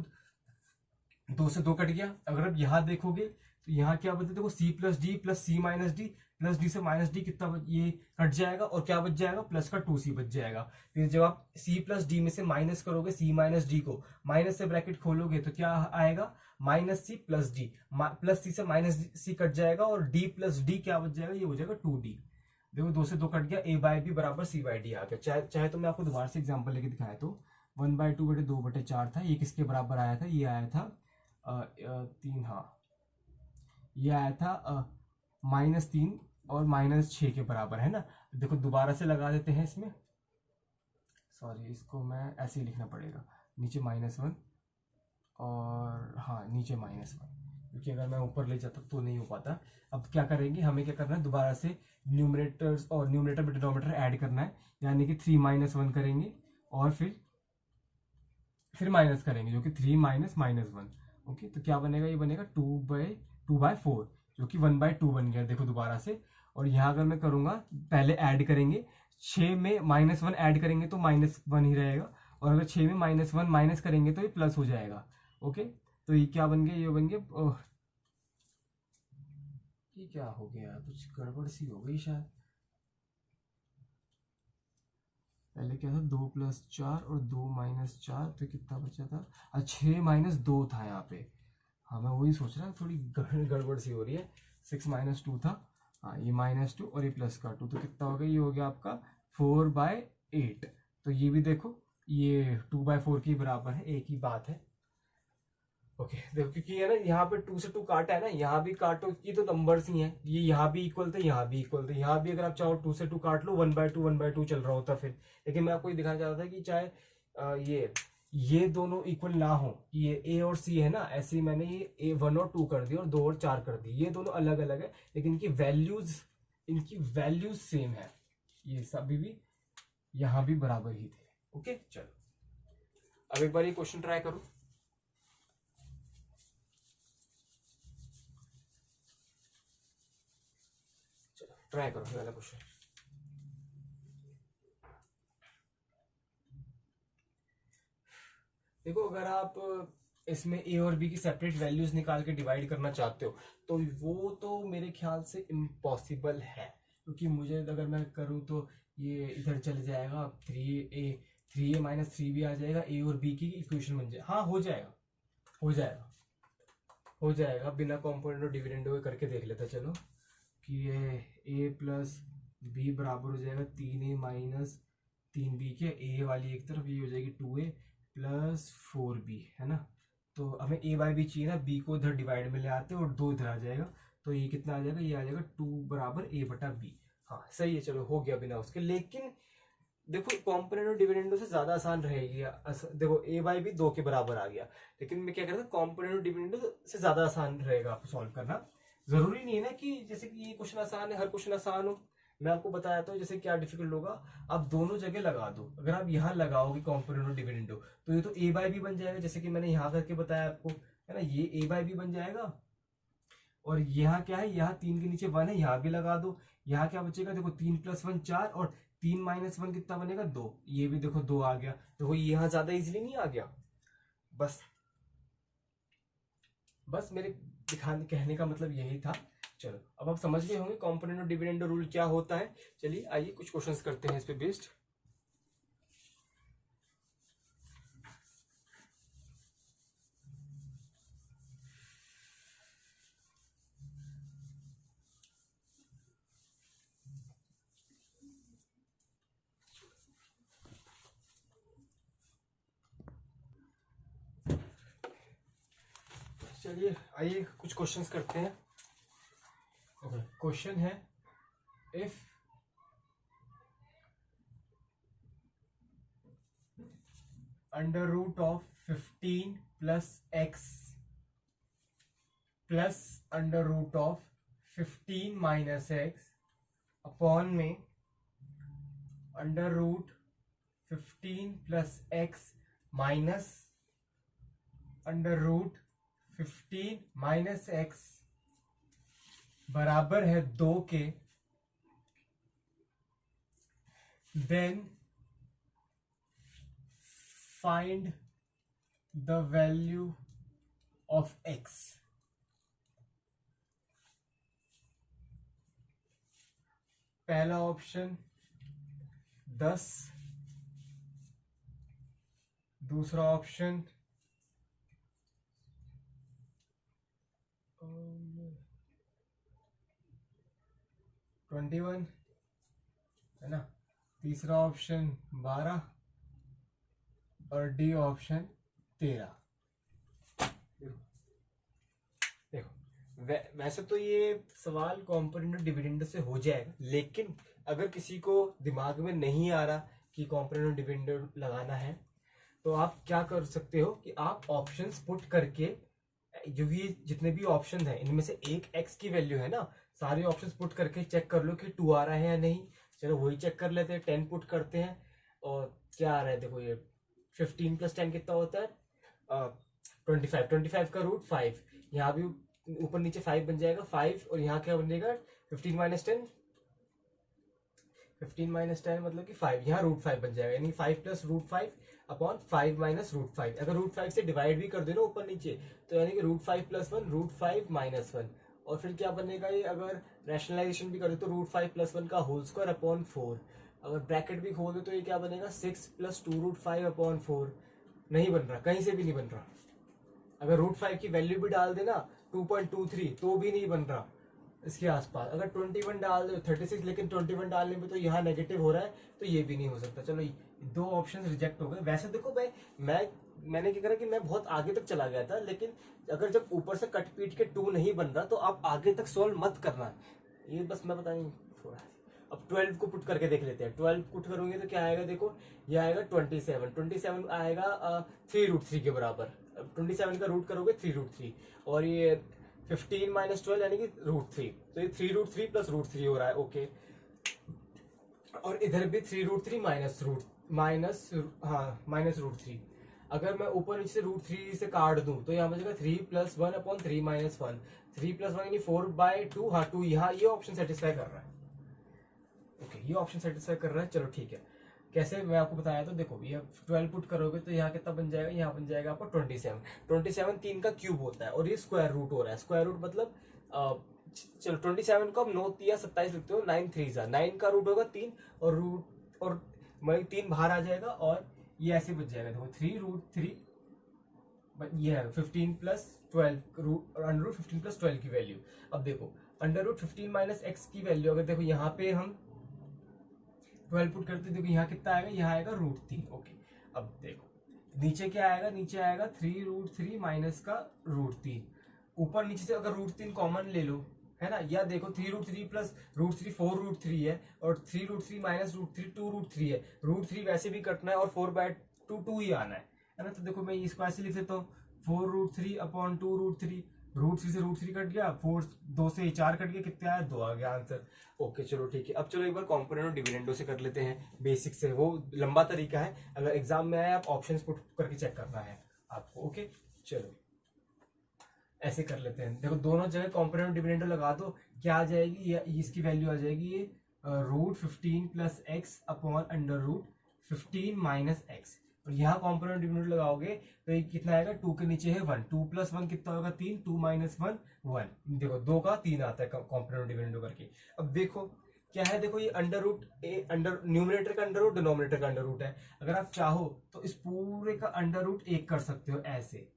2 से 2 कट गया। अगर आप यहाँ देखोगे तो यहाँ क्या बचता है, देखो c प्लस डी प्लस सी माइनस डी प्लस डी से माइनस डी कितना ये कट जाएगा, और क्या बच जाएगा प्लस का 2c बच जाएगा। फिर जब आप c प्लस डी में से माइनस करोगे c माइनस डी को, माइनस से ब्रैकेट खोलोगे तो क्या आएगा minus C plus D, plus C से माइनस सी कट जाएगा और d प्लस डी क्या बच जाएगा, ये हो जाएगा 2d। देखो 2 से 2 कट गया, a बाय बी बराबर c बाय डी आ गया। चाहे तो मैं आपको दोबारा से एग्जाम्पल लेके दिखाया तो 1/2/2/4 था, ये किसके बराबर आया था, ये आया था 3, हाँ ये आया था -3 और -6 के बराबर, है ना। देखो दोबारा से लगा देते हैं इसमें, सॉरी इसको मैं ऐसे ही लिखना पड़ेगा, नीचे -1 और हाँ नीचे -1, क्योंकि अगर मैं ऊपर ले जाता तो नहीं हो पाता। अब क्या करेंगे, हमें क्या करना है, दोबारा से न्यूमरेटर्स और न्यूमरेटर में डिनोमिनेटर ऐड करना है, यानी कि 3 - 1 करेंगे और फिर फिर माइनस करेंगे जो कि 3 माइनस माइनस 1। ओके, तो क्या बनेगा, ये बनेगा 2/4 जो कि 1/2 बन गया देखो दोबारा से। और यहाँ अगर मैं करूँगा, पहले ऐड करेंगे, 6 में -1 ऐड करेंगे तो -1 ही रहेगा, और अगर 6 में -1 माइनस करेंगे तो ये प्लस हो जाएगा। ओके, तो ये क्या बन गया, ये बन गया ये क्या हो गया, कुछ गड़बड़ सी हो गई शायद। पहले क्या था, 2+4 और 2-4, तो कितना बचा था, 6-2 था यहाँ पे। हाँ, मैं वही सोच रहा, थोड़ी गड़बड़ सी हो रही है। 6-2 था, हाँ, ये -2 और ये +2, तो कितना हो गया, ये हो गया आपका 4/8। तो ये भी देखो, ये 2/4 के बराबर है, एक ही बात है। ओके, देखो क्योंकि है ना, यहाँ पे 2 से 2 काटा है ना, यहाँ भी काटो, ये तो नंबर्स ही हैं, ये यहाँ भी इक्वल थे, यहाँ भी इक्वल थे, यहाँ भी अगर आप चाहो 2 से 2 काट लो, 1/2 चल रहा होता फिर। लेकिन मैं आपको ये दिखाना चाहता था कि चाहे ये दोनों इक्वल ना हो, ये ए और सी है ना, ऐसे ही मैंने ये 1 और 2 कर दी और 2 और 4 कर दी, ये दोनों अलग अलग है लेकिन इनकी वैल्यूज सेम है, ये सभी भी यहाँ भी बराबर ही थे। ओके, चलो अब एक बार ये क्वेश्चन ट्राई करो। ट्राई करो ये वाला क्वेश्चन। देखो, अगर आप इसमें ए और बी की सेपरेट वैल्यूज निकाल के डिवाइड करना चाहते हो तो वो तो मेरे ख्याल से इम्पॉसिबल है, क्योंकि मुझे अगर मैं करूँ तो ये इधर चले जाएगा, 3a माइनस 3b आ जाएगा, ए और बी की इक्वेशन बन जाएगा। हाँ, हो जाएगा हो जाएगा हो जाएगा, बिना कॉम्पोनेंट और डिविडेंड के करके देख लेता चलो, कि ये a प्लस बी बराबर हो जाएगा 3a माइनस 3b के, ए वाली एक तरफ, ये हो जाएगी 2a प्लस 4b, है ना। तो हमें a बाई बी चाहिए ना, b को इधर डिवाइड में ले आते हैं और 2 इधर आ जाएगा, तो ये कितना आ जाएगा, ये आ जाएगा 2 बराबर a/b। हाँ, सही है, चलो हो गया बिना उसके। लेकिन देखो, कॉम्पोनेंट और डिविडेंडो से ज्यादा आसान रहेगी। देखो, a बाई बी 2 के बराबर आ गया, लेकिन मैं क्या करता हूँ, कॉम्पोनेंट और डिविडेंडो से ज्यादा आसान रहेगा आपको सॉल्व करना। जरूरी नहीं है ना कि जैसे कि ये क्वेश्चन आसान है, हर क्वेश्चन आसान हो। मैं आपको बताया तो जैसे क्या डिफिकल्ट होगा, आप दोनों जगह लगा दो। अगर आप यहाँ लगाओगे कॉम्पोनेंट और डिविडेंडो, तो ये तो a बाई बी बन जाएगा, जैसे कि मैंने यहाँ करके बताया आपको, है ना, ये a बाई बी बन जाएगा। और यहाँ क्या है, यहाँ 3 के नीचे 1 है, यहाँ भी लगा दो। यहाँ क्या बचेगा, देखो 3 + 1 4, और 3 - 1 कितना बनेगा, 2। ये भी देखो 2 आ गया, देखो यहाँ ज्यादा इजीली नहीं आ गया। बस बस मेरे दिखाने कहने का मतलब यही था। चलो, अब आप समझ गए होंगे कॉम्पोनेंट और डिविडेंड रूल क्या होता है। चलिए आइए कुछ क्वेश्चंस करते हैं इस पे बेस्ड। चलिए आइए कुछ क्वेश्चंस करते हैं। ओके, क्वेश्चन है, if √15 + x plus √15 - x upon में √15 + x माइनस √15 - x बराबर है 2 के, then find the value of x। पहला ऑप्शन 10, दूसरा ऑप्शन 21, है ना, तीसरा ऑप्शन 12 और डी ऑप्शन 13। देखो, वैसे तो ये सवाल कॉम्पोनेंट और डिविडेंड से हो जाएगा, लेकिन अगर किसी को दिमाग में नहीं आ रहा कि कॉम्पोनेंट और डिविडेंड लगाना है, तो आप क्या कर सकते हो कि आप ऑप्शंस पुट करके, जो भी जितने भी ऑप्शन है इनमें से एक x की वैल्यू है ना, सारे ऑप्शंस पुट करके चेक कर लो कि 2 आ रहा है या नहीं। चलो वही चेक कर लेते हैं, 10 पुट करते हैं और क्या आ रहा है, देखो ये 15 प्लस 10 कितना होता है 25। 25 का रूट 5, यहाँ भी ऊपर नीचे 5 बन जाएगा 5, और यहाँ क्या बनेगा 15 माइनस 10, 15 माइनस 10 मतलब कि 5, यहाँ रूट 5 बन जाएगा, यानी 5 plus root 5 upon 5 minus root 5। अगर रूट 5 से डिवाइड भी कर दो ना ऊपर नीचे, तो यानी कि रूट 5 प्लस 1 रूट 5 माइनस 1, और फिर क्या बनेगा ये, अगर रैशनलाइजेशन भी कर दो तो रूट 5 प्लस 1 का होल स्क्वायर अपॉन 4। अगर ब्रैकेट भी खोल दो तो ये क्या बनेगा 6 प्लस 2 रूट 5 अपॉन 4। नहीं बन रहा, कहीं से भी नहीं बन रहा। अगर रूट 5 की वैल्यू भी डाल देना 2.23 तो भी नहीं बन रहा इसके आसपास। अगर 21 डाल दो 36, लेकिन 21 डालने में तो यहाँ नेगेटिव हो रहा है, तो ये भी नहीं हो सकता। चलो दो ऑप्शन रिजेक्ट हो गए। वैसे देखो भाई मैंने क्या करा कि मैं बहुत आगे तक चला गया था, लेकिन अगर जब ऊपर से कट पीट के 2 नहीं बन रहा तो आप आगे तक सोल्व मत करना, ये बस मैं बताऊँ थोड़ा। अब 12 को पुट करके देख लेते हैं। 12 पुट करोगे तो क्या आएगा, देखो ये आएगा 27 आएगा 3 रूट 3 के बराबर। 27 का रूट करोगे 3 रूट 3, और ये 15 माइनस 12 यानी कि रूट 3, तो ये 3 रूट 3 प्लस रूट 3 हो रहा है। ओके, और इधर भी 3 रूट 3 माइनस रूट 3। अगर मैं ऊपर नीचे रूट 3 से काट दूं तो यहाँ बचेगा 3 प्लस 1 अपॉन 3 माइनस 1। 3 प्लस 1 यानी 4/2। हाँ 2, यहाँ ये ऑप्शन सेटिस्फाई कर रहा है। ओके, ये ऑप्शन सेटिस्फाई कर रहा है। चलो ठीक है, कैसे मैं आपको बताया। तो देखो ये 12 पुट करोगे तो यहाँ कितना बन जाएगा, यहाँ बन जाएगा आपको 27। 27 3 का क्यूब होता है, और ये स्क्वायर रूट हो रहा है। स्क्वायर रूट मतलब चलो 27 को आप 9 या 27 लिखते हो, 9 3 9 का रूट होगा 3, और रूट और मतलब 3 बाहर आ जाएगा, और ये ऐसे बच जाएगा। देखो 3 रूट 3, ये है 15 plus 12 root, under root 15 plus 12 की वैल्यू। अब देखो अंडर रूट 15 माइनस एक्स की वैल्यू, अगर देखो यहाँ पे हम 12 पुट करते देखो यहाँ कितना आएगा, यहाँ आएगा रूट 3। ओके, अब देखो नीचे क्या आएगा, नीचे आएगा 3 रूट 3 माइनस का रूट 3। ऊपर नीचे से अगर रूट 3 कॉमन ले लो, है ना, या देखो 3 रूट 3 प्लस रूट 3 4 रूट 3 है, और 3 रूट 3 माइनस रूट 3 2 रूट 3 है। रूट 3 वैसे भी कटना है, और 4/2 2 ही आना है ना। तो देखो मैं इसको ऐसे लिख देता हूँ 4 रूट 3 अपॉन 2 रूट 3। रूट 3 से रूट 3 कट गया, 4 2 से 4 कट गया, कितना आया 2 आ गया आंसर। ओके चलो ठीक है। अब चलो एक बार कॉम्पोनेंट और डिविडेंडो से कर लेते हैं, बेसिक से। वो लंबा तरीका है, अगर एग्जाम में आए आप ऑप्शंस पुट करके चेक करना है आपको। ओके चलो ऐसे कर लेते हैं। देखो दोनों जगह कॉम्पोनेंट डिविडेंडो लगा दो, क्या आ जाएगी, या इसकी वैल्यू आ जाएगी ये root 15 plus x upon under root 15 minus x. और यहाँ कॉम्पोनेंट डिविडेंडो लगाओगे तो ये कितना आएगा, 2 के नीचे है 1, 2 प्लस 1 कितना होगा 3, 2 माइनस 1 1। देखो 2 का 3 आता है कॉम्पोनेंट डिविडेंडो करके। अब देखो क्या है, देखो ये अंडर रूट अंडर न्यूमरेटर का अंडर रूट, डिनोमिनेटर का अंडर रूट है। अगर आप चाहो तो इस पूरे का अंडर रूट 1 कर सकते हो ऐसे,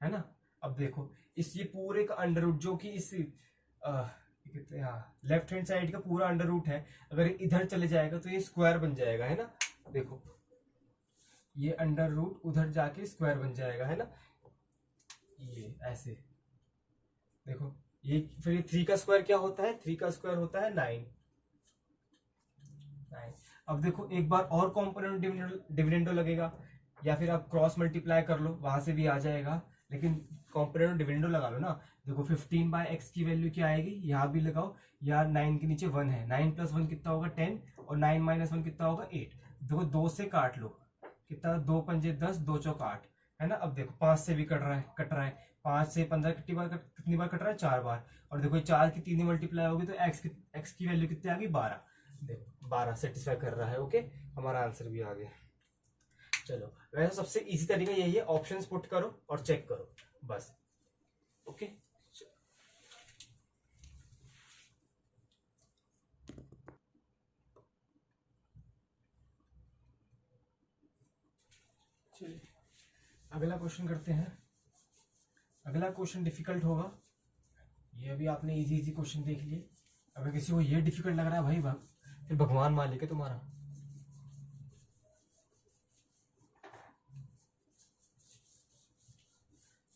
है ना। अब देखो इस ये पूरे का अंडर रूट जो कि इस कितने, हाँ लेफ्ट हैंड साइड का पूरा अंडर रूट है, अगर इधर चले जाएगा तो ये स्क्वायर बन जाएगा, है ना। देखो ये अंडर रूट उधर जाके स्क्वायर बन जाएगा, है ना, ये ऐसे। देखो ये फिर ये 3 का स्क्वायर क्या होता है, 3 का स्क्वायर होता है 9। अब देखो एक बार और कॉम्पोनेंट डिविडेंडो लगेगा, या फिर आप क्रॉस मल्टीप्लाई कर लो, वहां से भी आ जाएगा, लेकिन कॉम्पोनेंट डिविडेंडो लगा लो ना। देखो 15/x की वैल्यू क्या आएगी, यहाँ भी लगाओ, यार 9 के नीचे 1 है, 9 प्लस 1 कितना होगा 10, और 9 माइनस 1 कितना होगा 8। देखो 2 से काट लो, कितना 2 पंजे 10, 2 चौक 8, है ना। अब देखो 5 से भी कट रहा है 5 से 15 कितनी बार कट रहा है 4 बार। और देखो 4 की 3 मल्टीप्लाई होगी तो x की वैल्यू कितनी आ गई 12। देखो 12 सेटिस्फाई कर रहा है। ओके हमारा आंसर भी आ गया। चलो वैसे सबसे इजी तरीका यही है, ऑप्शंस पुट करो और चेक करो बस। ओके चलिए अगला क्वेश्चन करते हैं। अगला क्वेश्चन डिफिकल्ट होगा, ये अभी आपने इजी इजी क्वेश्चन देख लिए। अगर किसी को ये डिफिकल्ट लग रहा है भाई फिर भगवान मालिक है तुम्हारा।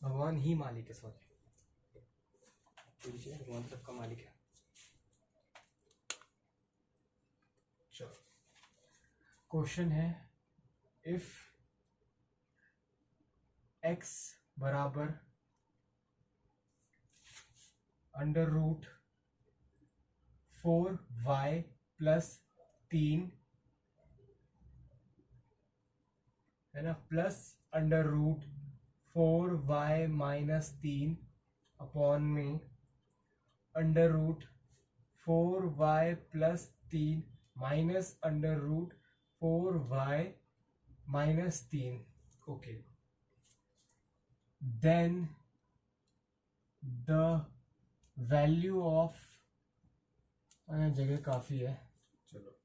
भगवान ही मालिक है, सॉरी भगवान सबका मालिक है। चलो क्वेश्चन है, इफ x बराबर अंडर रूट 4y प्लस 3 है ना, plus under root 4y minus 3 upon में under root 4y plus 3 minus under root 4y minus 3. Okay, then the value of, जगह काफी है, चलो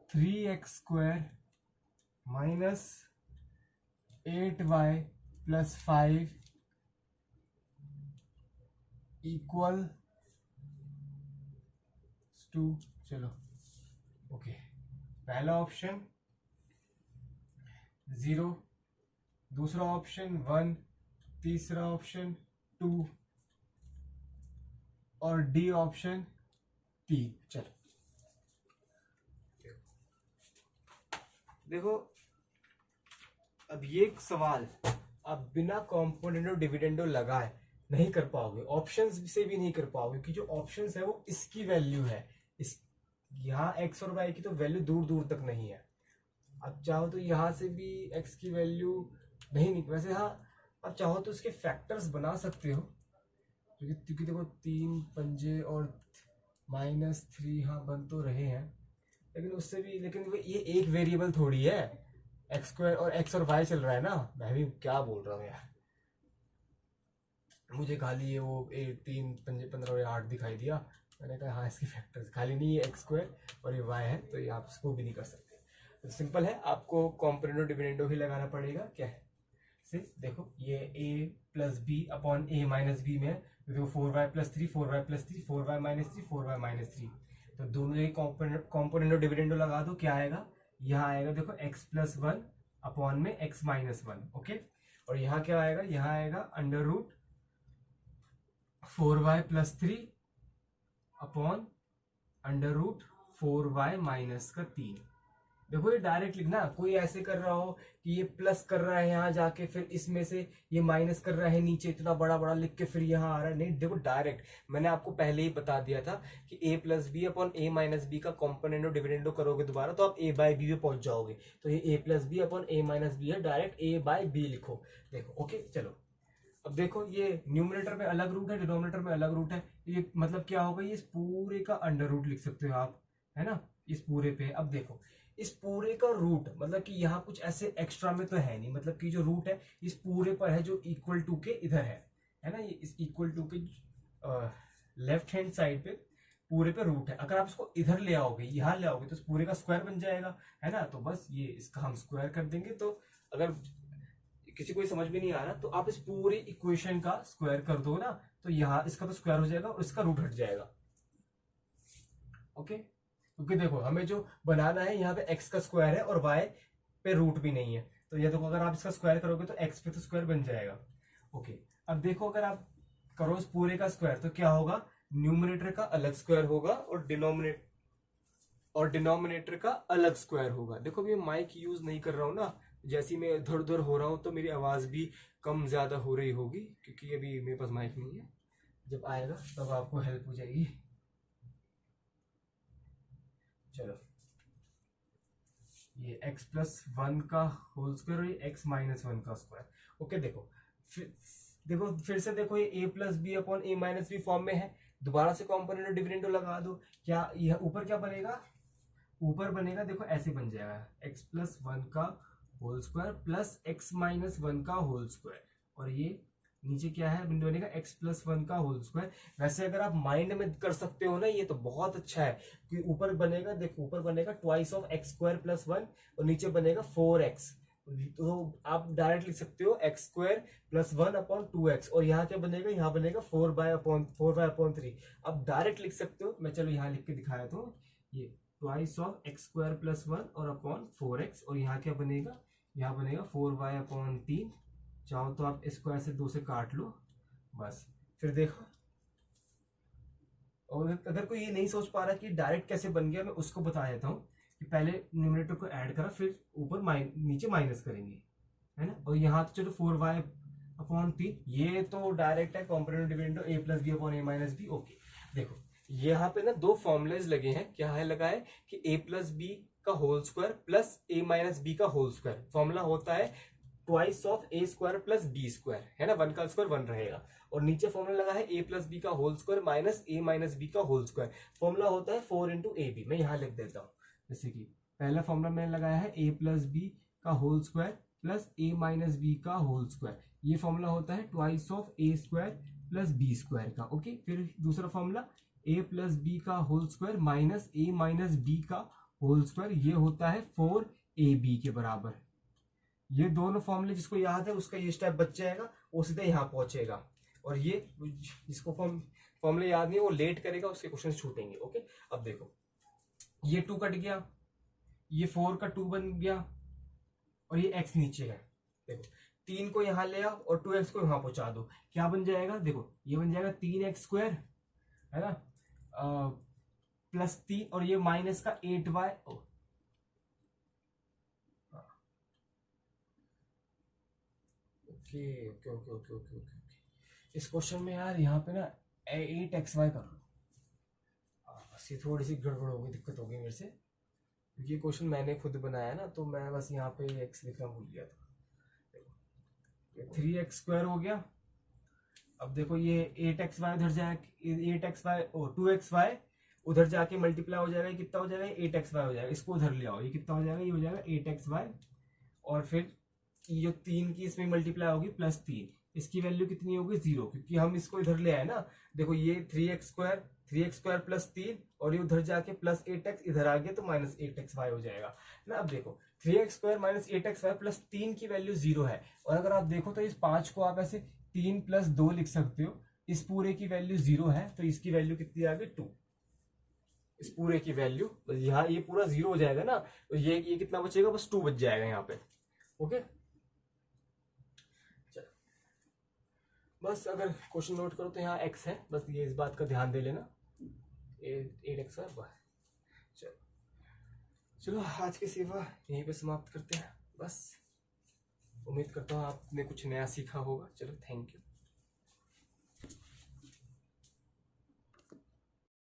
3x² minus 8y plus 5 equal to, चलो okay, पहला option 0, दूसरा ऑप्शन 1, तीसरा ऑप्शन 2 और डी ऑप्शन 3. चलो देखो, अब ये एक सवाल आप बिना कॉम्पोनेंटो डिविडेंडो लगाए नहीं कर पाओगे, ऑप्शंस से भी नहीं कर पाओगे, क्योंकि जो ऑप्शंस है वो इसकी वैल्यू है, इस यहाँ x और y की तो वैल्यू दूर दूर तक नहीं है. आप चाहो तो यहाँ से भी x की वैल्यू नहीं वैसे हाँ, आप चाहो तो इसके फैक्टर्स बना सकते हो, क्योंकि देखो 3 पंजे और -3 हाँ बन तो रहे हैं, लेकिन उससे भी, लेकिन ये एक वेरिएबल थोड़ी है, x² और x और y चल रहा है ना. मैं भी क्या बोल रहा हूँ यार, मुझे खाली ये वो 3 पंजे 15 और 8 दिखाई दिया, मैंने कहा हाँ इसके फैक्टर्स खाली नहीं, ये x² और ये y है, तो ये आप इसको भी नहीं कर सकते. तो सिंपल है, आपको कॉम्पोनेंटो डिविडेंडो ही लगाना पड़ेगा. क्या है से देखो, ये a plus b upon a minus b में है, तो देखो 4y plus 3 4y plus 3 4y minus 3 4y minus 3, तो दोनों जगह कॉम्पोनेंटो डिविडेंडो लगा दो. क्या आएगा, यहाँ आएगा देखो x प्लस 1 अपॉन में x माइनस 1. ओके, और यहाँ क्या आएगा, यहाँ आएगा under root 4y plus 3 upon under root 4y minus का 3. देखो ये डायरेक्ट लिखना, कोई ऐसे कर रहा हो कि ये प्लस कर रहा है यहाँ जाके, फिर इसमें से ये माइनस कर रहा है नीचे इतना बड़ा बड़ा लिख के फिर यहाँ आ रहा है, नहीं. देखो डायरेक्ट मैंने आपको पहले ही बता दिया था कि a plus b upon a minus b का कॉम्पोनेंटो डिविडेंडो करोगे दोबारा तो आप a बाई बी पे पहुंच जाओगे. तो ये a plus b upon a minus b है, डायरेक्ट a बाई बी लिखो. देखो ओके, चलो अब देखो, ये न्यूमरेटर में अलग रूट है, डिनोमिनेटर में अलग रूट है, ये मतलब क्या होगा, ये इस पूरे का अंडर रूट लिख सकते हो आप, है ना, इस पूरे पे. अब देखो इस पूरे का रूट मतलब कि यहाँ कुछ ऐसे एक्स्ट्रा में तो है नहीं, मतलब कि जो रूट है इस पूरे पर है जो इक्वल टू के इधर है ना, ये इस इक्वल टू के लेफ्ट हैंड साइड पे पूरे पे रूट है. अगर आप इसको इधर ले आओगे, यहाँ ले आओगे, तो इस पूरे का स्क्वायर बन जाएगा, है ना. तो बस ये इसका हम स्क्वायर कर देंगे. तो अगर किसी को समझ में नहीं आ रहा तो आप इस पूरी इक्वेशन का स्क्वायर कर दो ना, तो यहाँ इसका तो स्क्वायर हो जाएगा और इसका रूट हट जाएगा. ओके, क्योंकि देखो हमें जो बनाना है यहाँ पे x का स्क्वायर है और y पे रूट भी नहीं है, तो ये देखो अगर आप इसका स्क्वायर करोगे तो x पे तो स्क्वायर बन जाएगा. ओके, अब देखो अगर आप करो इस पूरे का स्क्वायर तो क्या होगा, न्यूमरेटर का अलग स्क्वायर होगा और डिनोमिनेटर का अलग स्क्वायर होगा. देखो मैं माइक यूज नहीं कर रहा हूँ ना, जैसे मैं इधर उधर हो रहा हूँ तो मेरी आवाज भी कम ज्यादा हो रही होगी, क्योंकि अभी मेरे पास माइक नहीं है, जब आएगा तब आपको हेल्प हो जाएगी. चलो ये x प्लस 1 का होल स्क्वायर और ये x माइनस 1 का स्क्वायर. ओके, देखो फिर से देखो, ये a plus b upon a minus b form में है, दोबारा से कॉम्पोनेंट डिविडेंडो लगा दो. क्या यह ऊपर क्या बनेगा, ऊपर बनेगा देखो ऐसे बन जाएगा x प्लस 1 का whole square plus x minus 1 का होल स्क्वायर, और ये नीचे क्या है, बिंदु बनेगा x प्लस 1 का होल स्क्वायर. वैसे अगर आप माइंड में कर सकते हो ना ये तो बहुत अच्छा है, कि ऊपर बनेगा देखो, ऊपर बनेगा twice of x square plus 1 और नीचे बनेगा 4x, तो आप डायरेक्ट लिख सकते हो x square plus 1 upon 2x, और यहाँ क्या बनेगा, यहाँ बनेगा 4y अपॉन 3. आप डायरेक्ट लिख सकते हो, मैं चलो यहाँ लिख के दिखाया तो ये twice of x square plus 1 और अपॉन 4x, और यहाँ क्या बनेगा, यहाँ बनेगा 4y अपॉन 3. चाहो तो आप स्क्वायर से 2 से काट लो बस. फिर देखो, और अगर कोई ये नहीं सोच पा रहा कि डायरेक्ट कैसे बन गया, मैं उसको बता देता हूँ कि पहले न्यूमरेटर को ऐड करा, फिर ऊपर नीचे माइनस करेंगे, है ना. और यहाँ तो चलो 4y अपॉन 3, ये तो डायरेक्ट है component dividendo a plus b upon a minus b. Okay, देखो यहाँ पे ना दो फॉर्मुलेज लगे हैं. क्या है लगा है कि a प्लस बी का whole square plus a minus b का होल स्क्वायर। फॉर्मूला होता है twice of a square plus B square, है ना, 1 का स्क्वायर 1 रहेगा। और नीचे फॉर्मूला लगा है ए प्लस बी का whole square minus a minus b का होल स्क्वायर। फॉर्मूला होता है 4 इंटू ए बी। मैं यहाँ लिख देता हूँ, जैसे कि पहला फॉर्मूला मैंने लगाया है ए प्लस बी का whole square plus a minus b का होल स्क्वायर। ये फॉर्मूला होता है twice of a square plus B square का। ओके, फिर दूसरा फॉर्मूला ए प्लस बी का whole square minus a minus b का होल स्क्वायर, ये होता है 4 ए बी के बराबर। ये दोनों फॉर्मूले जिसको याद है उसका ये स्टेप बच जाएगा, वो सीधे यहाँ पहुंचेगा। और ये जिसको फॉर्मूले याद नहीं वो लेट करेगा, उसके क्वेश्चन छूटेंगे। ओके, अब देखो ये 2 कट गया, ये 4 का 2 बन गया और ये x नीचे है। देखो 3 को यहाँ ले आओ और 2x को यहाँ पहुंचा दो, क्या बन जाएगा? देखो ये बन जाएगा 3x स्क्वायर, है ना, प्लस 3 और ये माइनस का 8y। Okay okay okay okay okay okay. इस क्वेश्चन में यार यहाँ पे ना 8xy कर लो। बस ये थोड़ी सी गड़बड़ होगी, दिक्कत होगी मेरे से, क्योंकि ये क्वेश्चन मैंने खुद बनाया ना, तो मैं बस यहाँ पे x लिखना भूल गया था। 3x स्क्वायर हो गया। अब देखो ये 8xy उधर जाए, 8xy और 2xy उधर जाके मल्टीप्लाई हो जाएगा, कितना हो जाएगा? 8xy हो जाएगा। इसको उधर ले आओ, ये कितना हो जाएगा? ये हो जाएगा 8xy और फिर ये 3 की इसमें मल्टीप्लाई होगी प्लस 3, इसकी वैल्यू कितनी होगी? 0, क्योंकि हम इसको इधर ले आए ना। देखो ये 3x स्क्वायर प्लस 3 और ये उधर जाके प्लस 8x इधर आ गया तो माइनस 8xy हो जाएगा ना। अब देखो 3x square minus 8xy plus 3 की वैल्यू 0 है। और अगर आप देखो तो इस 5 को आप ऐसे 3 प्लस 2 लिख सकते हो। इस पूरे की वैल्यू 0 है तो इसकी वैल्यू कितनी आ गई? 2। इस पूरे की वैल्यू यहाँ ये पूरा 0 हो जाएगा ना, तो ये कितना बचेगा? बस 2 बच जाएगा यहाँ पे। ओके, बस अगर क्वेश्चन नोट करो तो यहाँ x है, बस ये इस बात का ध्यान दे लेना। 8x है बस। चलो आज की सेवा यहीं पे समाप्त करते हैं। बस उम्मीद करता हूँ आपने कुछ नया सीखा होगा। चलो, थैंक यू।